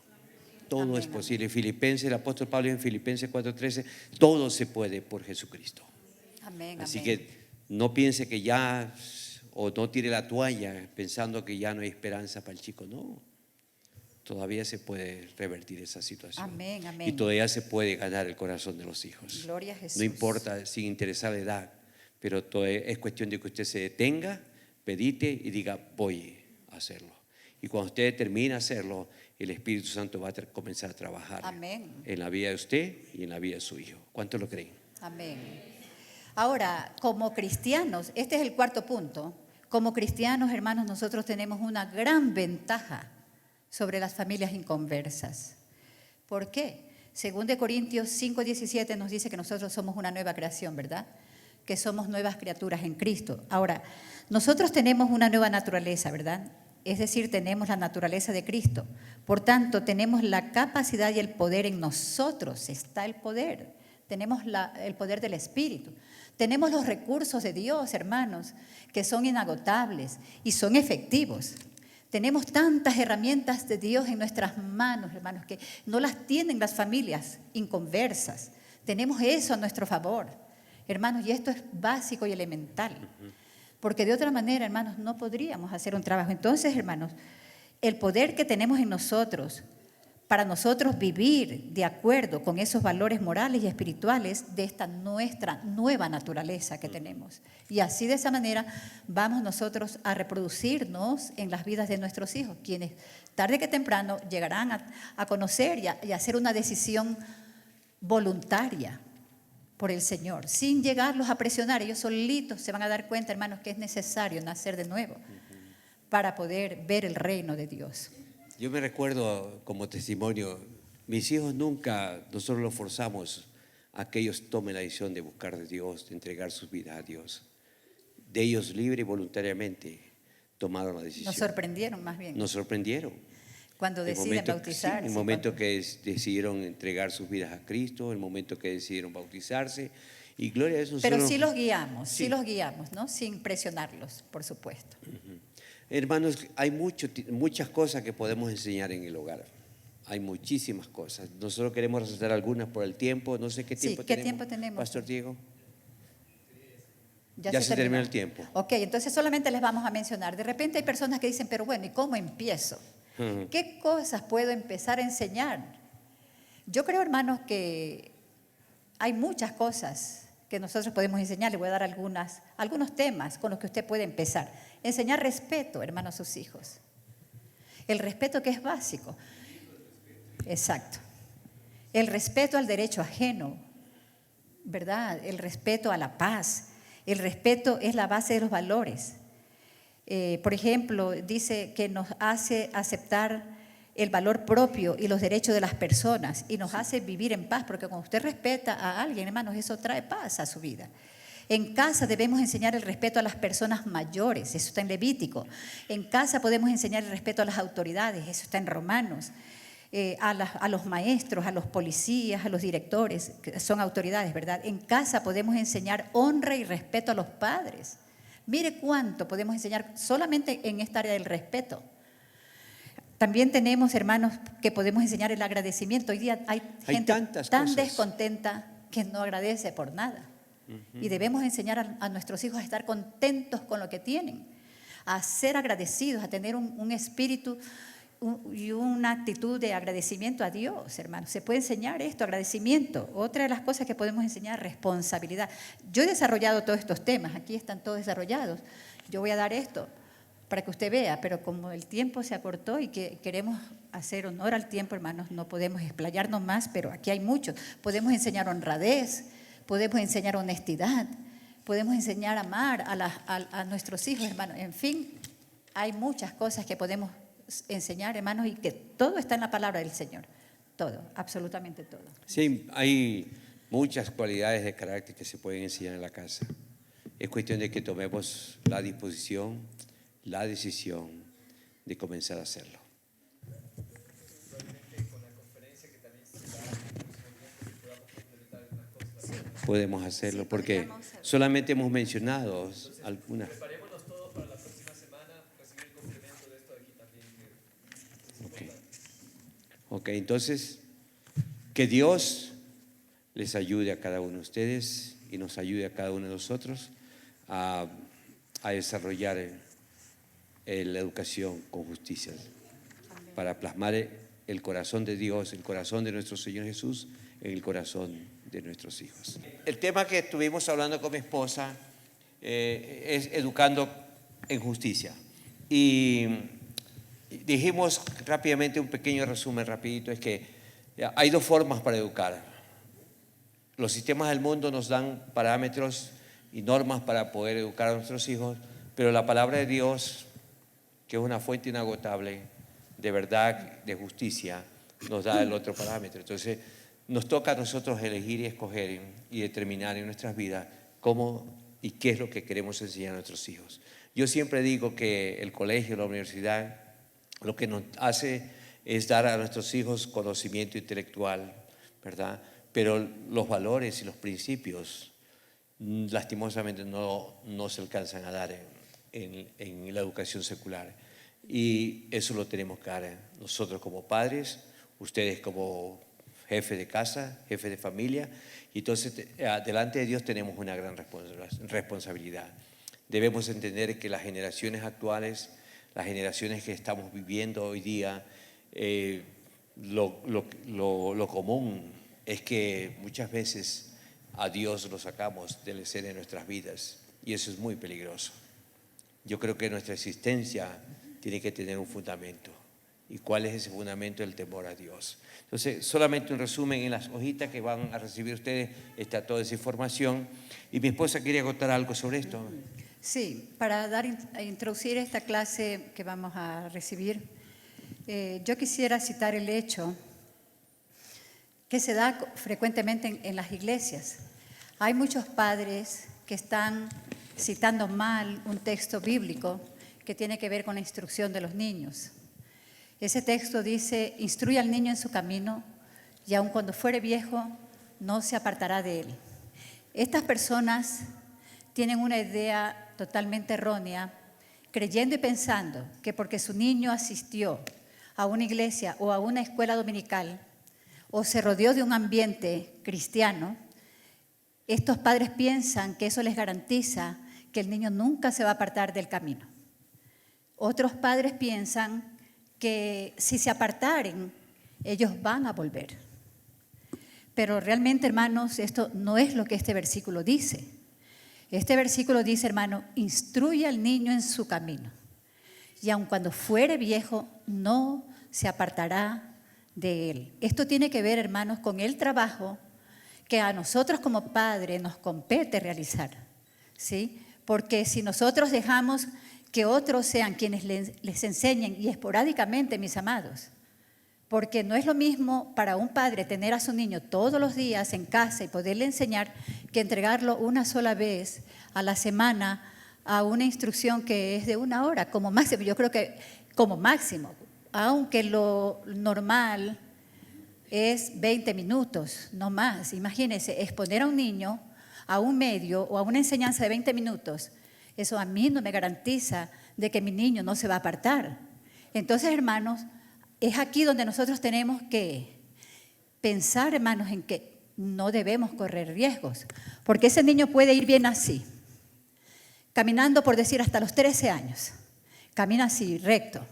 Todo Amén, es posible. El apóstol Pablo en Filipenses 4:13, todo se puede por Jesucristo. Amén, Así amén. que no piense que ya, o no tire la toalla pensando que ya no hay esperanza para el chico, no. Todavía se puede revertir esa situación. Amén, amén. Y todavía se puede ganar el corazón de los hijos. Gloria a Jesús. No importa sin interesar la edad, pero todo es cuestión de que usted se detenga, medite y diga, voy a hacerlo. Y cuando usted termine a hacerlo, el Espíritu Santo va a comenzar a trabajar. Amén. En la vida de usted y en la vida de su hijo. ¿Cuántos lo creen? Amén. Ahora, como cristianos, este es el cuarto punto. Como cristianos, hermanos, nosotros tenemos una gran ventaja sobre las familias inconversas. ¿Por qué? Según de Corintios 5:17 nos dice que nosotros somos una nueva creación, ¿verdad? Que somos nuevas criaturas en Cristo. Ahora, nosotros tenemos una nueva naturaleza, ¿verdad? Es decir, tenemos la naturaleza de Cristo. Por tanto, tenemos la capacidad y el poder en nosotros. Está el poder. Tenemos el poder del Espíritu. Tenemos los recursos de Dios, hermanos, que son inagotables y son efectivos. Tenemos tantas herramientas de Dios en nuestras manos, hermanos, que no las tienen las familias inconversas. Tenemos eso a nuestro favor, hermanos, y esto es básico y elemental. Porque de otra manera, hermanos, no podríamos hacer un trabajo. Entonces, hermanos, el poder que tenemos en nosotros, para nosotros vivir de acuerdo con esos valores morales y espirituales de esta nuestra nueva naturaleza que tenemos. Y así de esa manera vamos nosotros a reproducirnos en las vidas de nuestros hijos, quienes tarde que temprano llegarán a conocer y a hacer una decisión voluntaria por el Señor, sin llegarlos a presionar. Ellos solitos se van a dar cuenta, hermanos, que es necesario nacer de nuevo para poder ver el reino de Dios. Yo me recuerdo como testimonio, mis hijos nunca, nosotros los forzamos a que ellos tomen la decisión de buscar de Dios, de entregar sus vidas a Dios. De ellos libre y voluntariamente tomaron la decisión. Nos sorprendieron más bien. Nos sorprendieron. Cuando deciden bautizarse. El momento que decidieron entregar sus vidas a Cristo, el momento que decidieron bautizarse. Y gloria a eso. Pero sí los guiamos, ¿no? Sin presionarlos, por supuesto. Hermanos, hay muchas cosas que podemos enseñar en el hogar. Hay muchísimas cosas. Nosotros queremos resaltar algunas por el tiempo. No sé qué tiempo tenemos. ¿Qué tiempo tenemos? Pastor Diego. Ya se terminó el tiempo. Ok, entonces solamente les vamos a mencionar. De repente hay personas que dicen, pero bueno, ¿y cómo empiezo? ¿Qué cosas puedo empezar a enseñar? Yo creo, hermanos, que hay muchas cosas que nosotros podemos enseñar. Le voy a dar algunos temas con los que usted puede empezar. Enseñar respeto, hermanos, a sus hijos. El respeto que es básico. Exacto. El respeto al derecho ajeno, ¿verdad? El respeto a la paz. El respeto es la base de los valores. Por ejemplo, dice que nos hace aceptar el valor propio y los derechos de las personas y nos hace vivir en paz, porque cuando usted respeta a alguien, hermanos, eso trae paz a su vida. En casa debemos enseñar el respeto a las personas mayores, eso está en Levítico. En casa podemos enseñar el respeto a las autoridades, eso está en Romanos. A los maestros, a los policías, a los directores, que son autoridades, ¿verdad? En casa podemos enseñar honra y respeto a los padres. Mire cuánto podemos enseñar solamente en esta área del respeto. También tenemos, hermanos, que podemos enseñar el agradecimiento. Hoy día hay gente tan descontenta que no agradece por nada. Y debemos enseñar a nuestros hijos a estar contentos con lo que tienen, a ser agradecidos, a tener un espíritu y una actitud de agradecimiento a Dios, hermanos. Se puede enseñar esto, agradecimiento. Otra de las cosas que podemos enseñar, responsabilidad. Yo he desarrollado todos estos temas, aquí están todos desarrollados. Yo voy a dar esto para que usted vea, pero como el tiempo se acortó y que queremos hacer honor al tiempo, hermanos, no podemos explayarnos más, pero aquí hay muchos. Podemos enseñar honradez, podemos enseñar honestidad, podemos enseñar a amar a nuestros hijos, hermanos. En fin, hay muchas cosas que podemos enseñar, hermanos, y que todo está en la palabra del Señor. Todo, absolutamente todo. Sí, hay muchas cualidades de carácter que se pueden enseñar en la casa. Es cuestión de que tomemos la disposición, la decisión de comenzar a hacerlo. Podemos hacerlo porque solamente hemos mencionado algunas. Preparémonos todos para la próxima semana, recibir el complemento de esto de aquí también. Ok, entonces, que Dios les ayude a cada uno de ustedes y nos ayude a cada uno de nosotros a desarrollar la educación con justicia, para plasmar el corazón de Dios, el corazón de nuestro Señor Jesús en el corazón de nuestros hijos. El tema que estuvimos hablando con mi esposa es educando en justicia. Y dijimos rápidamente, un pequeño resumen rapidito, es que hay dos formas para educar. Los sistemas del mundo nos dan parámetros y normas para poder educar a nuestros hijos, pero la palabra de Dios, que es una fuente inagotable de verdad, de justicia, nos da el otro parámetro. Entonces, nos toca a nosotros elegir y escoger y determinar en nuestras vidas cómo y qué es lo que queremos enseñar a nuestros hijos. Yo siempre digo que el colegio, la universidad, lo que nos hace es dar a nuestros hijos conocimiento intelectual, ¿verdad? Pero los valores y los principios, lastimosamente, no se alcanzan a dar en la educación secular. Y eso lo tenemos que dar nosotros como padres, ustedes como jefe de casa, jefe de familia, y entonces delante de Dios tenemos una gran responsabilidad. Debemos entender que las generaciones actuales, las generaciones que estamos viviendo hoy día, lo común es que muchas veces a Dios lo sacamos del escena de nuestras vidas, y eso es muy peligroso. Yo creo que nuestra existencia tiene que tener un fundamento. ¿Y cuál es ese fundamento? El temor a Dios. Entonces, solamente un resumen: en las hojitas que van a recibir ustedes está toda esa información. Y mi esposa quería contar algo sobre esto. Sí, para introducir esta clase que vamos a recibir, yo quisiera citar el hecho que se da frecuentemente en las iglesias. Hay muchos padres que están citando mal un texto bíblico que tiene que ver con la instrucción de los niños. Ese texto dice: instruye al niño en su camino, y aun cuando fuere viejo, no se apartará de él. Estas personas tienen una idea totalmente errónea, creyendo y pensando que porque su niño asistió a una iglesia o a una escuela dominical, o se rodeó de un ambiente cristiano, estos padres piensan que eso les garantiza que el niño nunca se va a apartar del camino. Otros padres piensan que si se apartaren, ellos van a volver. Pero realmente, hermanos, esto no es lo que este versículo dice. Este versículo dice, hermano, instruye al niño en su camino, y aun cuando fuere viejo, no se apartará de él. Esto tiene que ver, hermanos, con el trabajo que a nosotros como padres nos compete realizar, ¿sí? Porque si nosotros dejamos que otros sean quienes les enseñen, y esporádicamente, mis amados, porque no es lo mismo para un padre tener a su niño todos los días en casa y poderle enseñar que entregarlo una sola vez a la semana a una instrucción que es de 1 hora como máximo. Yo creo que como máximo, aunque lo normal es 20 minutos, no más. Imagínense, exponer a un niño a un medio o a una enseñanza de 20 minutos, eso a mí no me garantiza de que mi niño no se va a apartar. Entonces, hermanos, es aquí donde nosotros tenemos que pensar, hermanos, en que no debemos correr riesgos, porque ese niño puede ir bien así, caminando, por decir, hasta los 13 años, camina así, recto,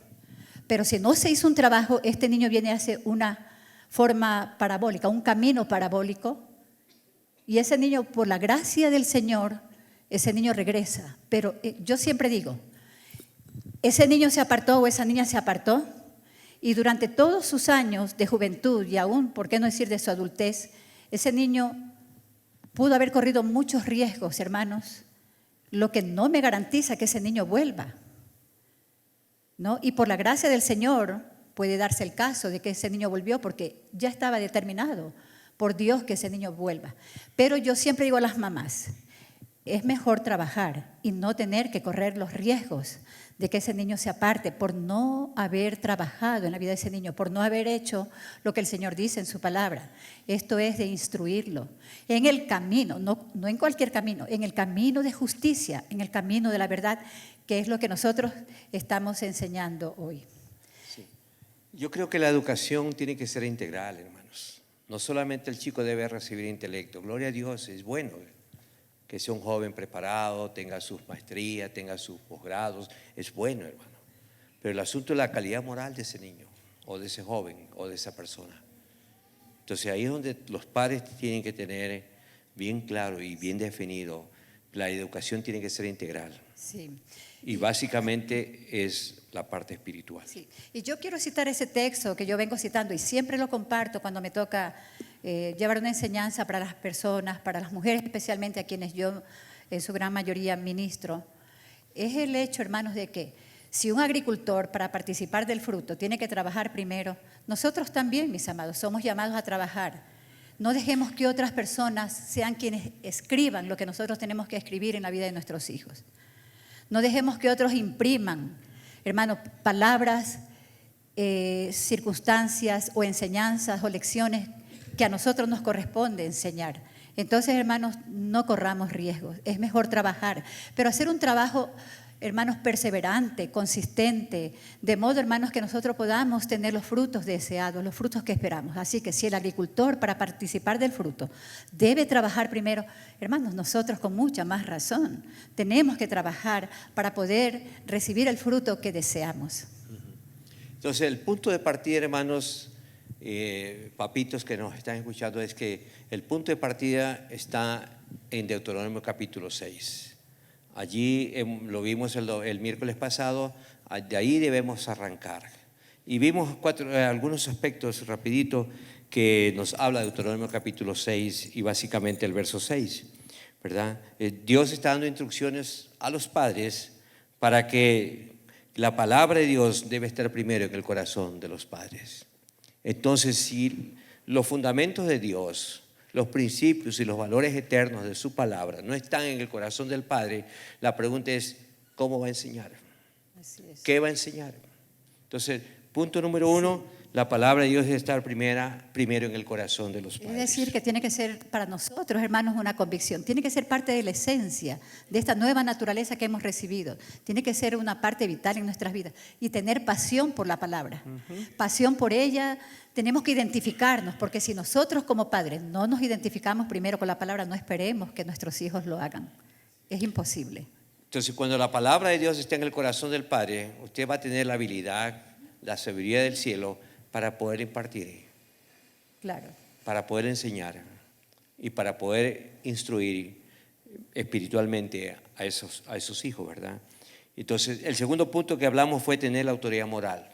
Pero si no se hizo un trabajo, este niño viene a hacer una forma parabólica, un camino parabólico, y ese niño, por la gracia del Señor, ese niño regresa. Pero yo siempre digo, ese niño se apartó o esa niña se apartó, y durante todos sus años de juventud y aún, ¿por qué no decir de su adultez? Ese niño pudo haber corrido muchos riesgos, hermanos, lo que no me garantiza que ese niño vuelva, ¿no? Y por la gracia del Señor puede darse el caso de que ese niño volvió porque ya estaba determinado por Dios que ese niño vuelva. Pero yo siempre digo a las mamás, es mejor trabajar y no tener que correr los riesgos de que ese niño se aparte por no haber trabajado en la vida de ese niño, por no haber hecho lo que el Señor dice en su palabra. Esto es de instruirlo en el camino, no en cualquier camino, en el camino de justicia, en el camino de la verdad, que es lo que nosotros estamos enseñando hoy. Sí. Yo creo que la educación tiene que ser integral, hermanos. No solamente el chico debe recibir intelecto. Gloria a Dios, es bueno que sea un joven preparado, tenga sus maestrías, tenga sus posgrados, es bueno, hermano. Pero el asunto es la calidad moral de ese niño, o de ese joven, o de esa persona. Entonces ahí es donde los padres tienen que tener bien claro y bien definido, la educación tiene que ser integral. Sí. Y básicamente es la parte espiritual. Sí. Y yo quiero citar ese texto que yo vengo citando y siempre lo comparto cuando me toca llevar una enseñanza para las personas, para las mujeres especialmente, a quienes yo en su gran mayoría ministro. Es el hecho, hermanos, de que si un agricultor para participar del fruto tiene que trabajar primero, nosotros también, mis amados, somos llamados a trabajar. No dejemos que otras personas sean quienes escriban lo que nosotros tenemos que escribir en la vida de nuestros hijos. No dejemos que otros impriman, hermanos, palabras, circunstancias o enseñanzas o lecciones que a nosotros nos corresponde enseñar. Entonces, hermanos, no corramos riesgos. Es mejor trabajar, pero hacer un trabajo, hermanos, perseverante, consistente, de modo, hermanos, que nosotros podamos tener los frutos deseados, los frutos que esperamos. Así que si el agricultor, para participar del fruto, debe trabajar primero, hermanos, nosotros con mucha más razón tenemos que trabajar para poder recibir el fruto que deseamos. Entonces, el punto de partida, hermanos, papitos que nos están escuchando, es que el punto de partida está en Deuteronomio capítulo 6. Allí lo vimos el miércoles pasado, de ahí debemos arrancar. Y vimos algunos aspectos rapidito que nos habla de Deuteronomio capítulo 6 y básicamente el verso 6, ¿verdad? Dios está dando instrucciones a los padres para que la palabra de Dios debe estar primero en el corazón de los padres. Entonces, si los fundamentos de Dios, los principios y los valores eternos de su palabra no están en el corazón del Padre, la pregunta es, ¿cómo va a enseñar? Así es. ¿Qué va a enseñar? Entonces, punto número 1, la palabra de Dios debe estar primero en el corazón de los padres. Es decir, que tiene que ser para nosotros, hermanos, una convicción. Tiene que ser parte de la esencia de esta nueva naturaleza que hemos recibido. Tiene que ser una parte vital en nuestras vidas. Y tener pasión por la palabra. Pasión por ella. Tenemos que identificarnos, porque si nosotros como padres no nos identificamos primero con la palabra, no esperemos que nuestros hijos lo hagan. Es imposible. Entonces, cuando la palabra de Dios está en el corazón del Padre, usted va a tener la habilidad, la sabiduría del cielo para poder impartir, Claro. para poder enseñar y para poder instruir espiritualmente a esos hijos, ¿verdad? Entonces, el segundo punto que hablamos fue tener la autoridad moral.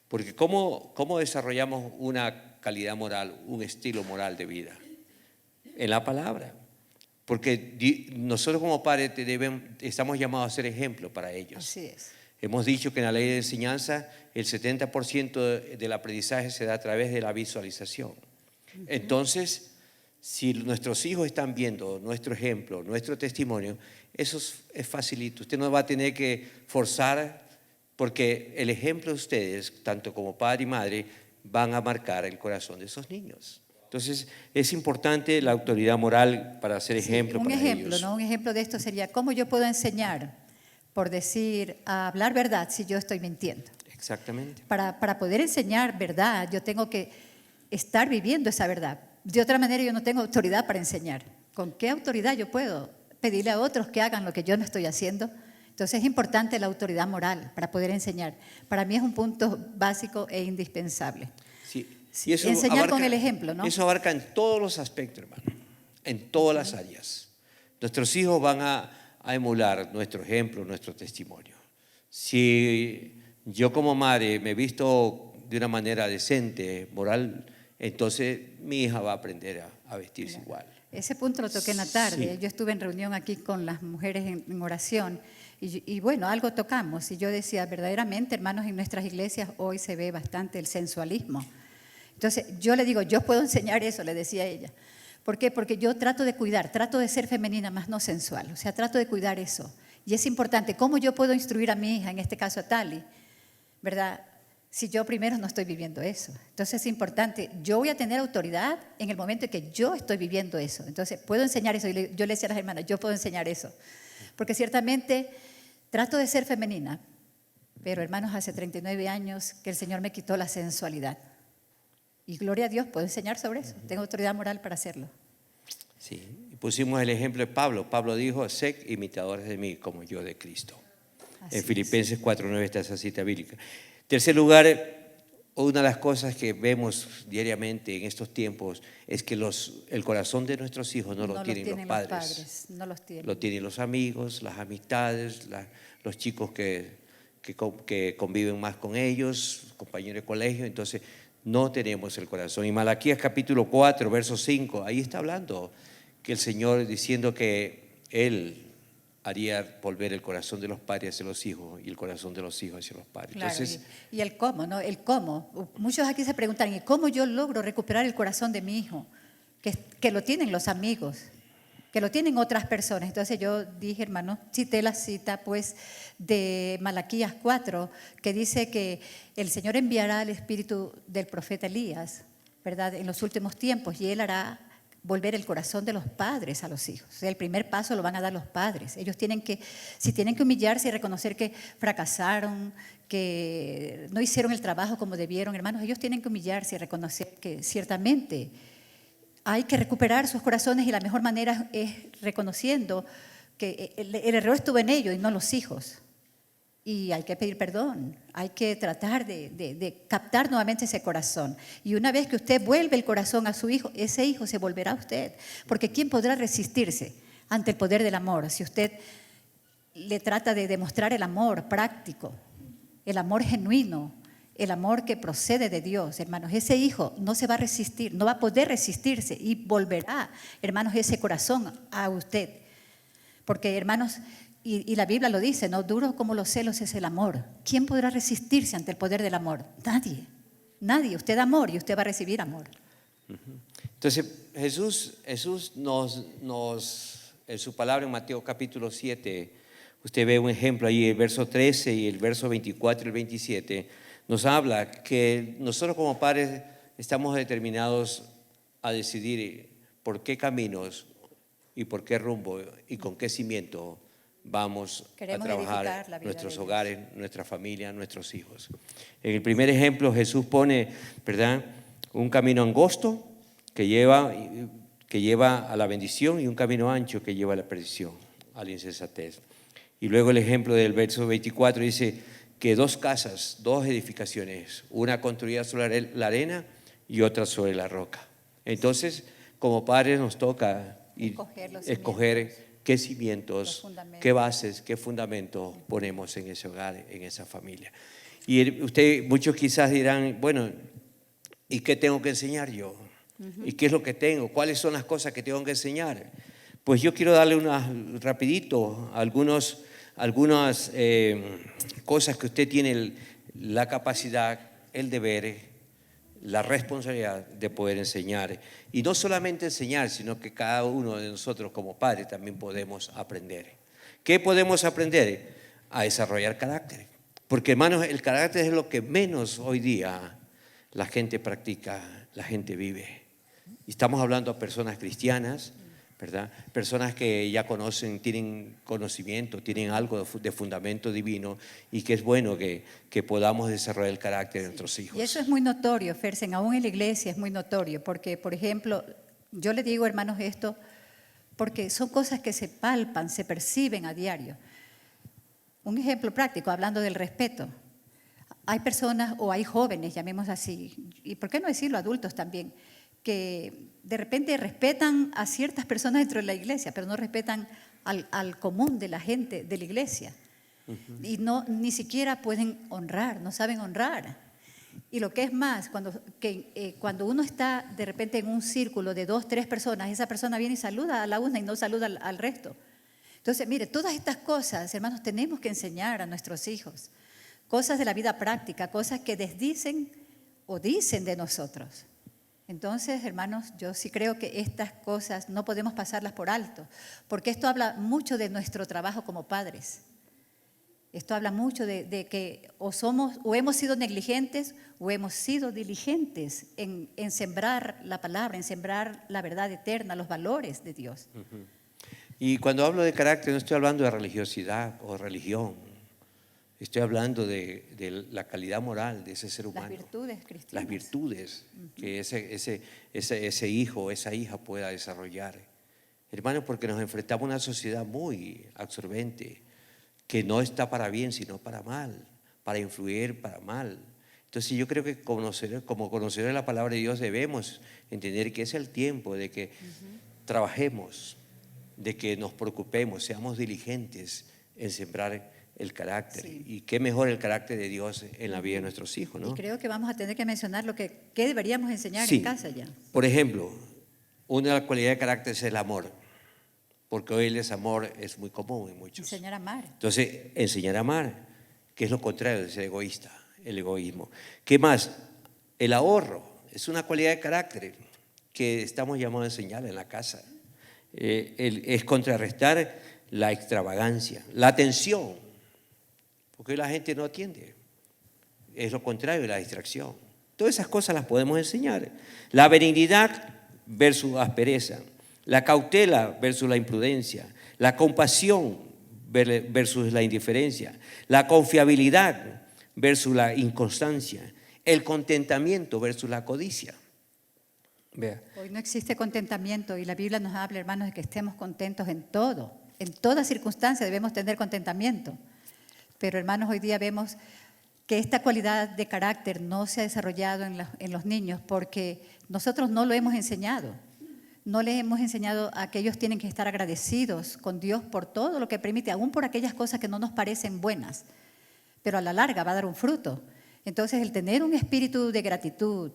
Porque ¿cómo desarrollamos una calidad moral, un estilo moral de vida? En la palabra. Porque nosotros como padres estamos llamados a ser ejemplo para ellos. Así es. Hemos dicho que en la ley de enseñanza el 70% del aprendizaje se da a través de la visualización. Entonces, si nuestros hijos están viendo nuestro ejemplo, nuestro testimonio, eso es facilito. Usted no va a tener que forzar, porque el ejemplo de ustedes, tanto como padre y madre, van a marcar el corazón de esos niños. Entonces, es importante la autoridad moral para ser ejemplo para ellos. ¿no? Un ejemplo de esto sería, ¿cómo yo puedo enseñar, por decir, a hablar verdad si yo estoy mintiendo? Exactamente. Para poder enseñar verdad, yo tengo que estar viviendo esa verdad. De otra manera, yo no tengo autoridad para enseñar. ¿Con qué autoridad yo puedo pedirle a otros que hagan lo que yo no estoy haciendo? Entonces es importante la autoridad moral para poder enseñar. Para mí es un punto básico e indispensable. Sí. Sí, Y eso enseñar con el ejemplo, ¿no? Eso abarca en todos los aspectos, hermano, en todas las áreas. Nuestros hijos van a emular nuestro ejemplo, nuestro testimonio. Si yo como madre me he visto de una manera decente, moral, entonces mi hija va a aprender a vestirse igual. Ese punto lo toqué en la tarde. Sí. Yo estuve en reunión aquí con las mujeres en oración y bueno, algo tocamos. Y yo decía, verdaderamente, hermanos, en nuestras iglesias hoy se ve bastante el sensualismo. Entonces, yo le digo, yo puedo enseñar eso, le decía a ella. ¿Por qué? Porque yo trato de cuidar, trato de ser femenina, más no sensual. O sea, trato de cuidar eso. Y es importante, ¿cómo yo puedo instruir a mi hija, en este caso a Tali, ¿verdad? Si yo primero no estoy viviendo eso. Entonces es importante, yo voy a tener autoridad en el momento en que yo estoy viviendo eso. Entonces, puedo enseñar eso. Y yo le decía a las hermanas, yo puedo enseñar eso. Porque ciertamente trato de ser femenina, pero hermanos, hace 39 años que el Señor me quitó la sensualidad. Y gloria a Dios, puedo enseñar sobre eso. Tengo autoridad moral para hacerlo. Sí, y pusimos el ejemplo de Pablo. Pablo dijo, sed imitadores de mí como yo de Cristo. Así En es. Filipenses 4:9 está esa cita bíblica. Tercer lugar, una de las cosas que vemos diariamente en estos tiempos es que el corazón de nuestros hijos no lo tienen los padres. No los tienen. Lo tienen los amigos, las amistades, los chicos que conviven más con ellos, compañeros de colegio. Entonces, no tenemos el corazón. Y Malaquías capítulo 4, verso 5, ahí está hablando que el Señor diciendo que Él haría volver el corazón de los padres hacia los hijos y el corazón de los hijos hacia los padres. Claro, Entonces, y el cómo, ¿no? El cómo. Muchos aquí se preguntan, ¿y cómo yo logro recuperar el corazón de mi hijo? Que lo tienen los amigos, que lo tienen otras personas. Entonces yo dije, hermano, cité la cita pues de Malaquías 4, que dice que el Señor enviará el espíritu del profeta Elías, ¿verdad? En los últimos tiempos, y Él hará volver el corazón de los padres a los hijos. O sea, el primer paso lo van a dar los padres. Ellos tienen que humillarse y reconocer que fracasaron, que no hicieron el trabajo como debieron. Hermanos, ellos tienen que humillarse y reconocer que ciertamente hay que recuperar sus corazones y la mejor manera es reconociendo que el error estuvo en ellos y no los hijos. Y hay que pedir perdón, hay que tratar de captar nuevamente ese corazón. Y una vez que usted vuelve el corazón a su hijo, ese hijo se volverá a usted. Porque ¿quién podrá resistirse ante el poder del amor? Si usted le trata de demostrar el amor práctico, el amor genuino, el amor que procede de Dios, hermanos, ese hijo no se va a resistir, no va a poder resistirse y volverá, hermanos, ese corazón a usted. Porque, hermanos, y la Biblia lo dice, ¿no? Duro como los celos es el amor. ¿Quién podrá resistirse ante el poder del amor? Nadie. Nadie. Usted da amor y usted va a recibir amor. entonces Jesús en su palabra en Mateo capítulo 7, usted ve un ejemplo ahí, el verso 13 y el verso 24 y el 27, nos habla que nosotros como padres estamos determinados a decidir por qué caminos y por qué rumbo y con qué cimiento vamos Queremos a trabajar edificar la vida nuestros de ellos. hogares, nuestra familia, nuestros hijos. En el primer ejemplo Jesús pone, ¿verdad?, un camino angosto que lleva a la bendición y un camino ancho que lleva a la perdición, a la insensatez. Y luego el ejemplo del verso 24 dice que dos casas, dos edificaciones, una construida sobre la arena y otra sobre la roca. Entonces, como padres nos toca escoger qué cimientos, qué bases, qué fundamentos ponemos en ese hogar, en esa familia. Y muchos quizás dirán, bueno, ¿y qué tengo que enseñar yo? ¿Y qué es lo que tengo? ¿Cuáles son las cosas que tengo que enseñar? Pues yo quiero darle rapidito algunas cosas que usted tiene la capacidad, el deber, la responsabilidad de poder enseñar. Y no solamente enseñar, sino que cada uno de nosotros como padres también podemos aprender. ¿Qué podemos aprender? A desarrollar carácter. Porque, hermanos, el carácter es lo que menos hoy día la gente practica, la gente vive. Y estamos hablando a personas cristianas, ¿verdad? Personas que ya conocen, tienen conocimiento, tienen algo de fundamento divino y que es bueno que podamos desarrollar el carácter de nuestros hijos. Y eso es muy notorio, Fersen, aún en la iglesia es muy notorio, porque, por ejemplo, yo le digo, hermanos, esto, porque son cosas que se palpan, se perciben a diario. Un ejemplo práctico, hablando del respeto. Hay personas o hay jóvenes, llamemos así, y por qué no decirlo, adultos también, que de repente respetan a ciertas personas dentro de la iglesia, pero no respetan al común de la gente de la iglesia. Y no, ni siquiera pueden honrar, no saben honrar. Y lo que es más, cuando uno está de repente en un círculo de 2, 3 personas, esa persona viene y saluda a la una y no saluda al resto. Entonces, mire, todas estas cosas, hermanos, tenemos que enseñar a nuestros hijos. Cosas de la vida práctica, cosas que desdicen o dicen de nosotros. Entonces, hermanos, yo sí creo que estas cosas no podemos pasarlas por alto, porque esto habla mucho de nuestro trabajo como padres. Esto habla mucho de que o hemos sido negligentes o hemos sido diligentes en sembrar la palabra, en sembrar la verdad eterna, los valores de Dios. Y cuando hablo de carácter no estoy hablando de religiosidad o religión, estoy hablando de la calidad moral de ese ser humano. Las virtudes cristianas. Las virtudes que ese hijo o esa hija pueda desarrollar. Hermanos, porque nos enfrentamos a una sociedad muy absorbente, que no está para bien, sino para mal, para influir para mal. Entonces yo creo que como conocedores de la palabra de Dios debemos entender que es el tiempo de que trabajemos, de que nos preocupemos, seamos diligentes en sembrar el carácter. Sí. Y qué mejor el carácter de Dios en la vida de nuestros hijos, ¿no? Y creo que vamos a tener que mencionar qué deberíamos enseñar Sí. en casa ya. Por ejemplo, una de las cualidades de carácter es el amor, porque hoy el desamor es muy común en muchos. Enseñar a amar. Entonces, enseñar a amar, que es lo contrario de ser egoísta, el egoísmo. ¿Qué más? El ahorro es una cualidad de carácter que estamos llamados a enseñar en la casa. Es contrarrestar la extravagancia, la atención, porque la gente no atiende. Es lo contrario de la distracción. Todas esas cosas las podemos enseñar. La benignidad versus aspereza, la cautela versus la imprudencia, la compasión versus la indiferencia, la confiabilidad versus la inconstancia, el contentamiento versus la codicia. Vea. Hoy no existe contentamiento y la Biblia nos habla, hermanos, de que estemos contentos en todo. En toda circunstancia debemos tener contentamiento. Pero, hermanos, hoy día vemos que esta cualidad de carácter no se ha desarrollado en los niños porque nosotros no lo hemos enseñado. No les hemos enseñado a que ellos tienen que estar agradecidos con Dios por todo lo que permite, aún por aquellas cosas que no nos parecen buenas, pero a la larga va a dar un fruto. Entonces, el tener un espíritu de gratitud,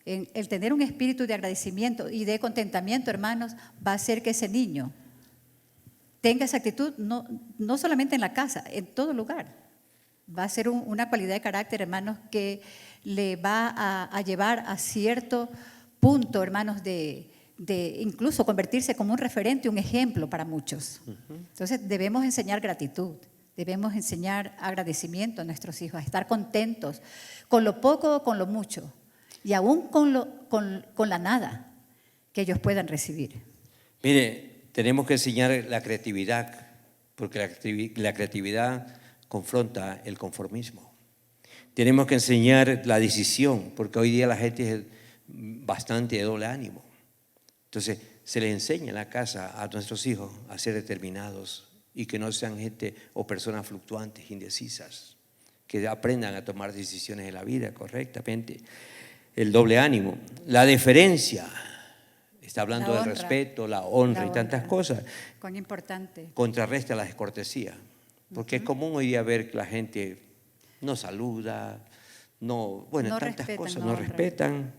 el tener un espíritu de agradecimiento y de contentamiento, hermanos, va a hacer que ese niño tenga esa actitud no solamente en la casa, en todo lugar. Va a ser una cualidad de carácter, hermanos, que le va a llevar a cierto punto, hermanos, de incluso convertirse como un referente, un ejemplo para muchos. Entonces debemos enseñar gratitud, debemos enseñar agradecimiento a nuestros hijos, a estar contentos con lo poco o con lo mucho, y aún con la nada que ellos puedan recibir. Mire, tenemos que enseñar la creatividad, porque la creatividad confronta el conformismo. Tenemos que enseñar la decisión, porque hoy día la gente es bastante de doble ánimo. Entonces, se les enseña en la casa a nuestros hijos a ser determinados y que no sean gente o personas fluctuantes, indecisas, que aprendan a tomar decisiones en la vida correctamente. El doble ánimo, la deferencia, está hablando del respeto, la honra y tantas cosas. Cuán importante. Contrarresta la descortesía, porque es común hoy día ver que la gente no saluda, tantas cosas, no respetan.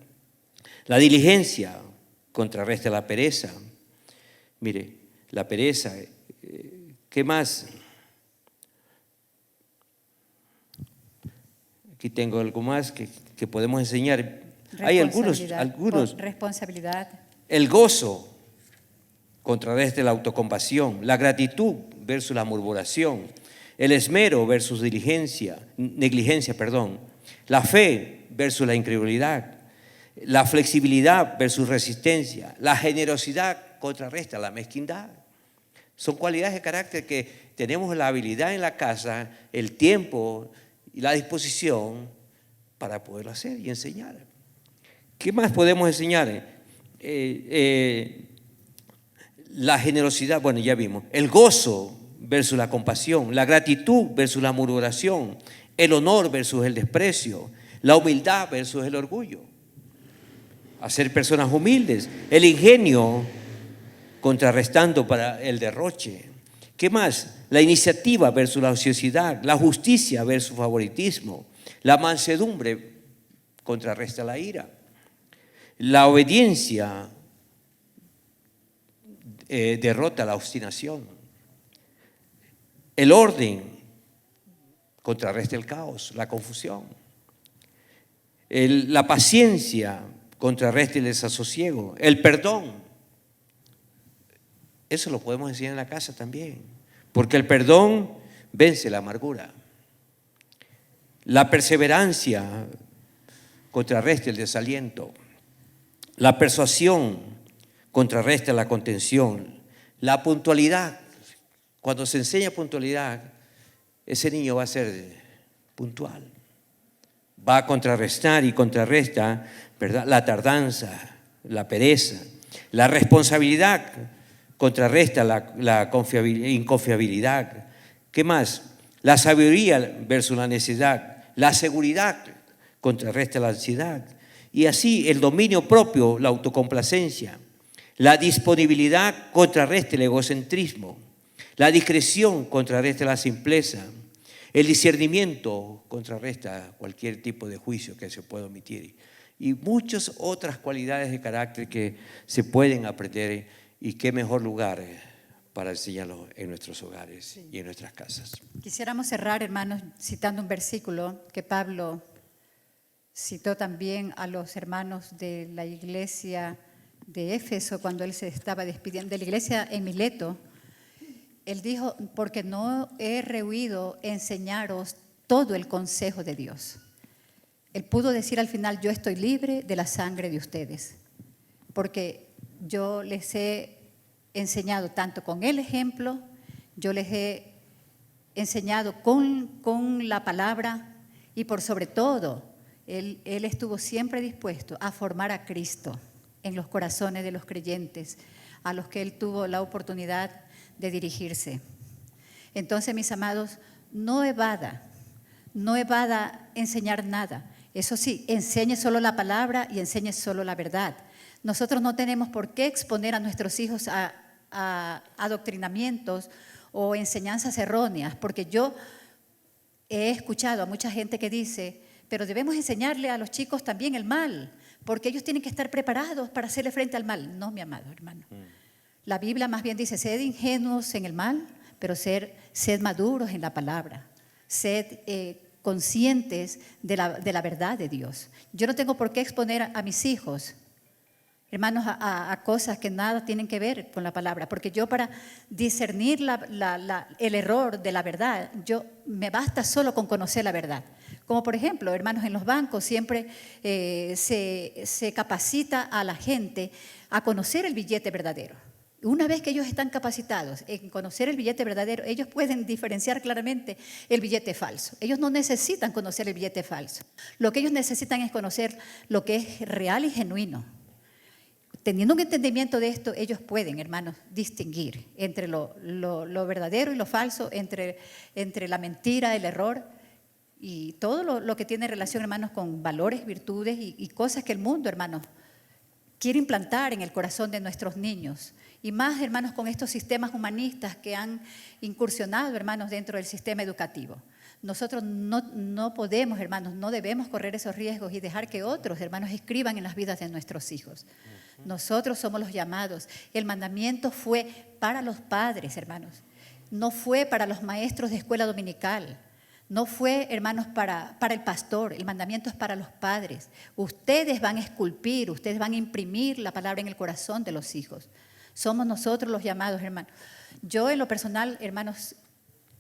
La diligencia contrarresta la pereza. Mire, la pereza, ¿qué más? Aquí tengo algo más que podemos enseñar. Hay algunos. Responsabilidad. El gozo contrarresta la autocompasión, la gratitud versus la murmuración, el esmero versus negligencia, la fe versus la incredulidad, la flexibilidad versus resistencia, la generosidad contrarresta la mezquindad. Son cualidades de carácter que tenemos la habilidad en la casa, el tiempo y la disposición para poderlo hacer y enseñar. ¿Qué más podemos enseñar? La generosidad, ya vimos. El gozo versus la compasión, la gratitud versus la murmuración, el honor versus el desprecio, la humildad versus el orgullo. Hacer personas humildes, el ingenio contrarrestando para el derroche. ¿Qué más? La iniciativa versus la ociosidad, la justicia versus favoritismo, la mansedumbre contrarresta la ira, la obediencia derrota la obstinación, el orden contrarresta el caos, la confusión, la paciencia contrarresta el desasosiego, el perdón. Eso lo podemos decir en la casa también, porque el perdón vence la amargura. La perseverancia contrarresta el desaliento. La persuasión contrarresta la contención. La puntualidad, cuando se enseña puntualidad, ese niño va a ser puntual. Va a contrarrestar y contrarresta, ¿verdad?, la tardanza, la pereza. La responsabilidad contrarresta la inconfiabilidad. ¿Qué más? La sabiduría versus la necedad. La seguridad contrarresta la ansiedad. Y así el dominio propio, la autocomplacencia. La disponibilidad contrarresta el egocentrismo. La discreción contrarresta la simpleza. El discernimiento contrarresta cualquier tipo de juicio que se pueda omitir. Y muchas otras cualidades de carácter que se pueden aprender. Y qué mejor lugar para enseñarlo en nuestros hogares y en nuestras casas. Quisiéramos cerrar, hermanos, citando un versículo que Pablo citó también a los hermanos de la iglesia de Éfeso cuando él se estaba despidiendo de la iglesia en Mileto. Él dijo, porque no he rehuido enseñaros todo el consejo de Dios. Él pudo decir al final, yo estoy libre de la sangre de ustedes, porque yo les he enseñado tanto con el ejemplo, yo les he enseñado con la palabra y por sobre todo, él estuvo siempre dispuesto a formar a Cristo en los corazones de los creyentes, a los que él tuvo la oportunidad de dirigirse. Entonces, mis amados, no evada enseñar nada. Eso sí, enseñe solo la palabra y enseñe solo la verdad. Nosotros no tenemos por qué exponer a nuestros hijos a adoctrinamientos o enseñanzas erróneas, porque yo he escuchado a mucha gente que dice, pero debemos enseñarle a los chicos también el mal, porque ellos tienen que estar preparados para hacerle frente al mal. No, mi amado hermano. La Biblia más bien dice, sed ingenuos en el mal, pero sed maduros en la palabra. Sed conscientes de la verdad de Dios. Yo no tengo por qué exponer a mis hijos, hermanos, a cosas que nada tienen que ver con la palabra, porque yo para discernir el error de la verdad, me basta solo con conocer la verdad. Como por ejemplo, hermanos, en los bancos siempre se capacita a la gente a conocer el billete verdadero. Una vez que ellos están capacitados en conocer el billete verdadero, ellos pueden diferenciar claramente el billete falso. Ellos no necesitan conocer el billete falso. Lo que ellos necesitan es conocer lo que es real y genuino. Teniendo un entendimiento de esto, ellos pueden, hermanos, distinguir entre lo verdadero y lo falso, entre la mentira, el error y todo lo que tiene relación, hermanos, con valores, virtudes y cosas que el mundo, hermanos, quiere implantar en el corazón de nuestros niños. Y más, hermanos, con estos sistemas humanistas que han incursionado, hermanos, dentro del sistema educativo. Nosotros no podemos, hermanos, no debemos correr esos riesgos y dejar que otros, hermanos, escriban en las vidas de nuestros hijos. Nosotros somos los llamados. El mandamiento fue para los padres, hermanos. No fue para los maestros de escuela dominical. No fue, hermanos, para el pastor. El mandamiento es para los padres. Ustedes van a esculpir, ustedes van a imprimir la palabra en el corazón de los hijos. Somos nosotros los llamados, hermanos. Yo en lo personal, hermanos,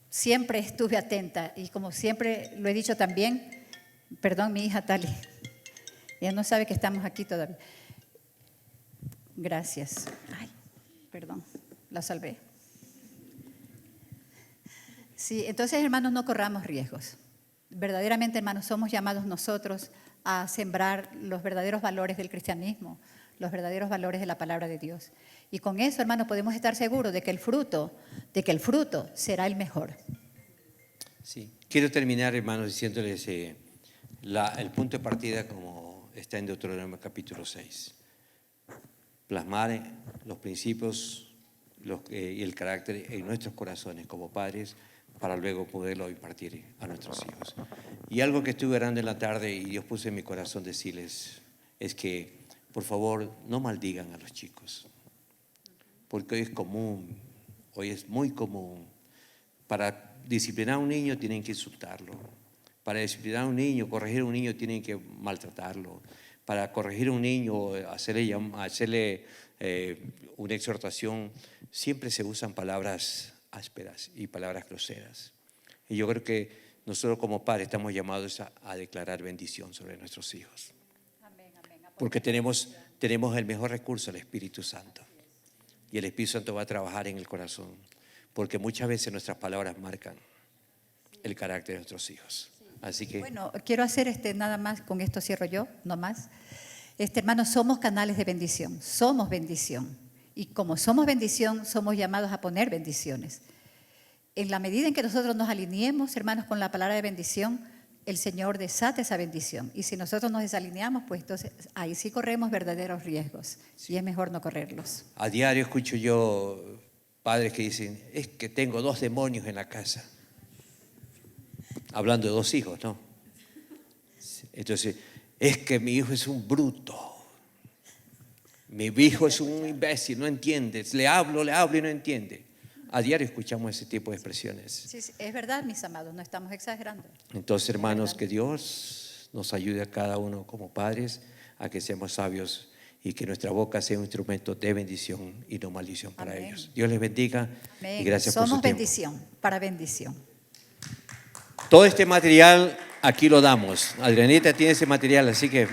siempre estuve atenta y como siempre lo he dicho también, perdón, mi hija Tali, ella no sabe que estamos aquí todavía. Gracias. Ay, perdón, la salvé. Sí, entonces, hermanos, no corramos riesgos. Verdaderamente, hermanos, somos llamados nosotros a sembrar los verdaderos valores del cristianismo, los verdaderos valores de la palabra de Dios. Y con eso, hermanos, podemos estar seguros de que el fruto será el mejor. Sí. Quiero terminar, hermanos, diciéndoles el punto de partida como está en Deuteronomio capítulo 6. Plasmar los principios y el carácter en nuestros corazones como padres para luego poderlo impartir a nuestros hijos. Y algo que estuve orando en la tarde y Dios puso en mi corazón decirles es que, por favor, no maldigan a los chicos, porque hoy es muy común. Para disciplinar a un niño tienen que insultarlo, para disciplinar a un niño, corregir a un niño tienen que maltratarlo, para corregir a un niño, hacerle una exhortación, siempre se usan palabras ásperas y palabras groseras. Y yo creo que nosotros como padres estamos llamados a declarar bendición sobre nuestros hijos. Porque tenemos el mejor recurso, el Espíritu Santo. Y el Espíritu Santo va a trabajar en el corazón. Porque muchas veces nuestras palabras marcan el carácter de nuestros hijos. Así que… Bueno, quiero hacer nada más, con esto cierro yo, no más. Hermanos, somos canales de bendición, somos bendición. Y como somos bendición, somos llamados a poner bendiciones. En la medida en que nosotros nos alineemos, hermanos, con la palabra de bendición, el Señor desata esa bendición. Y si nosotros nos desalineamos, pues entonces ahí sí corremos verdaderos riesgos. Y es mejor no correrlos. A diario escucho yo padres que dicen, es que tengo 2 demonios en la casa. Hablando de 2 hijos, ¿no? Entonces, es que mi hijo es un bruto. Mi hijo es un imbécil, no entiende. Le hablo y no entiende. A diario escuchamos ese tipo de expresiones. Sí, es verdad, mis amados, no estamos exagerando. Entonces, hermanos, que Dios nos ayude a cada uno como padres a que seamos sabios y que nuestra boca sea un instrumento de bendición y no maldición para Amén. ellos. Dios les bendiga. Amén. Y gracias por su Somos tiempo. bendición, para bendición. Todo este material aquí lo damos. Adrianita tiene ese material, así que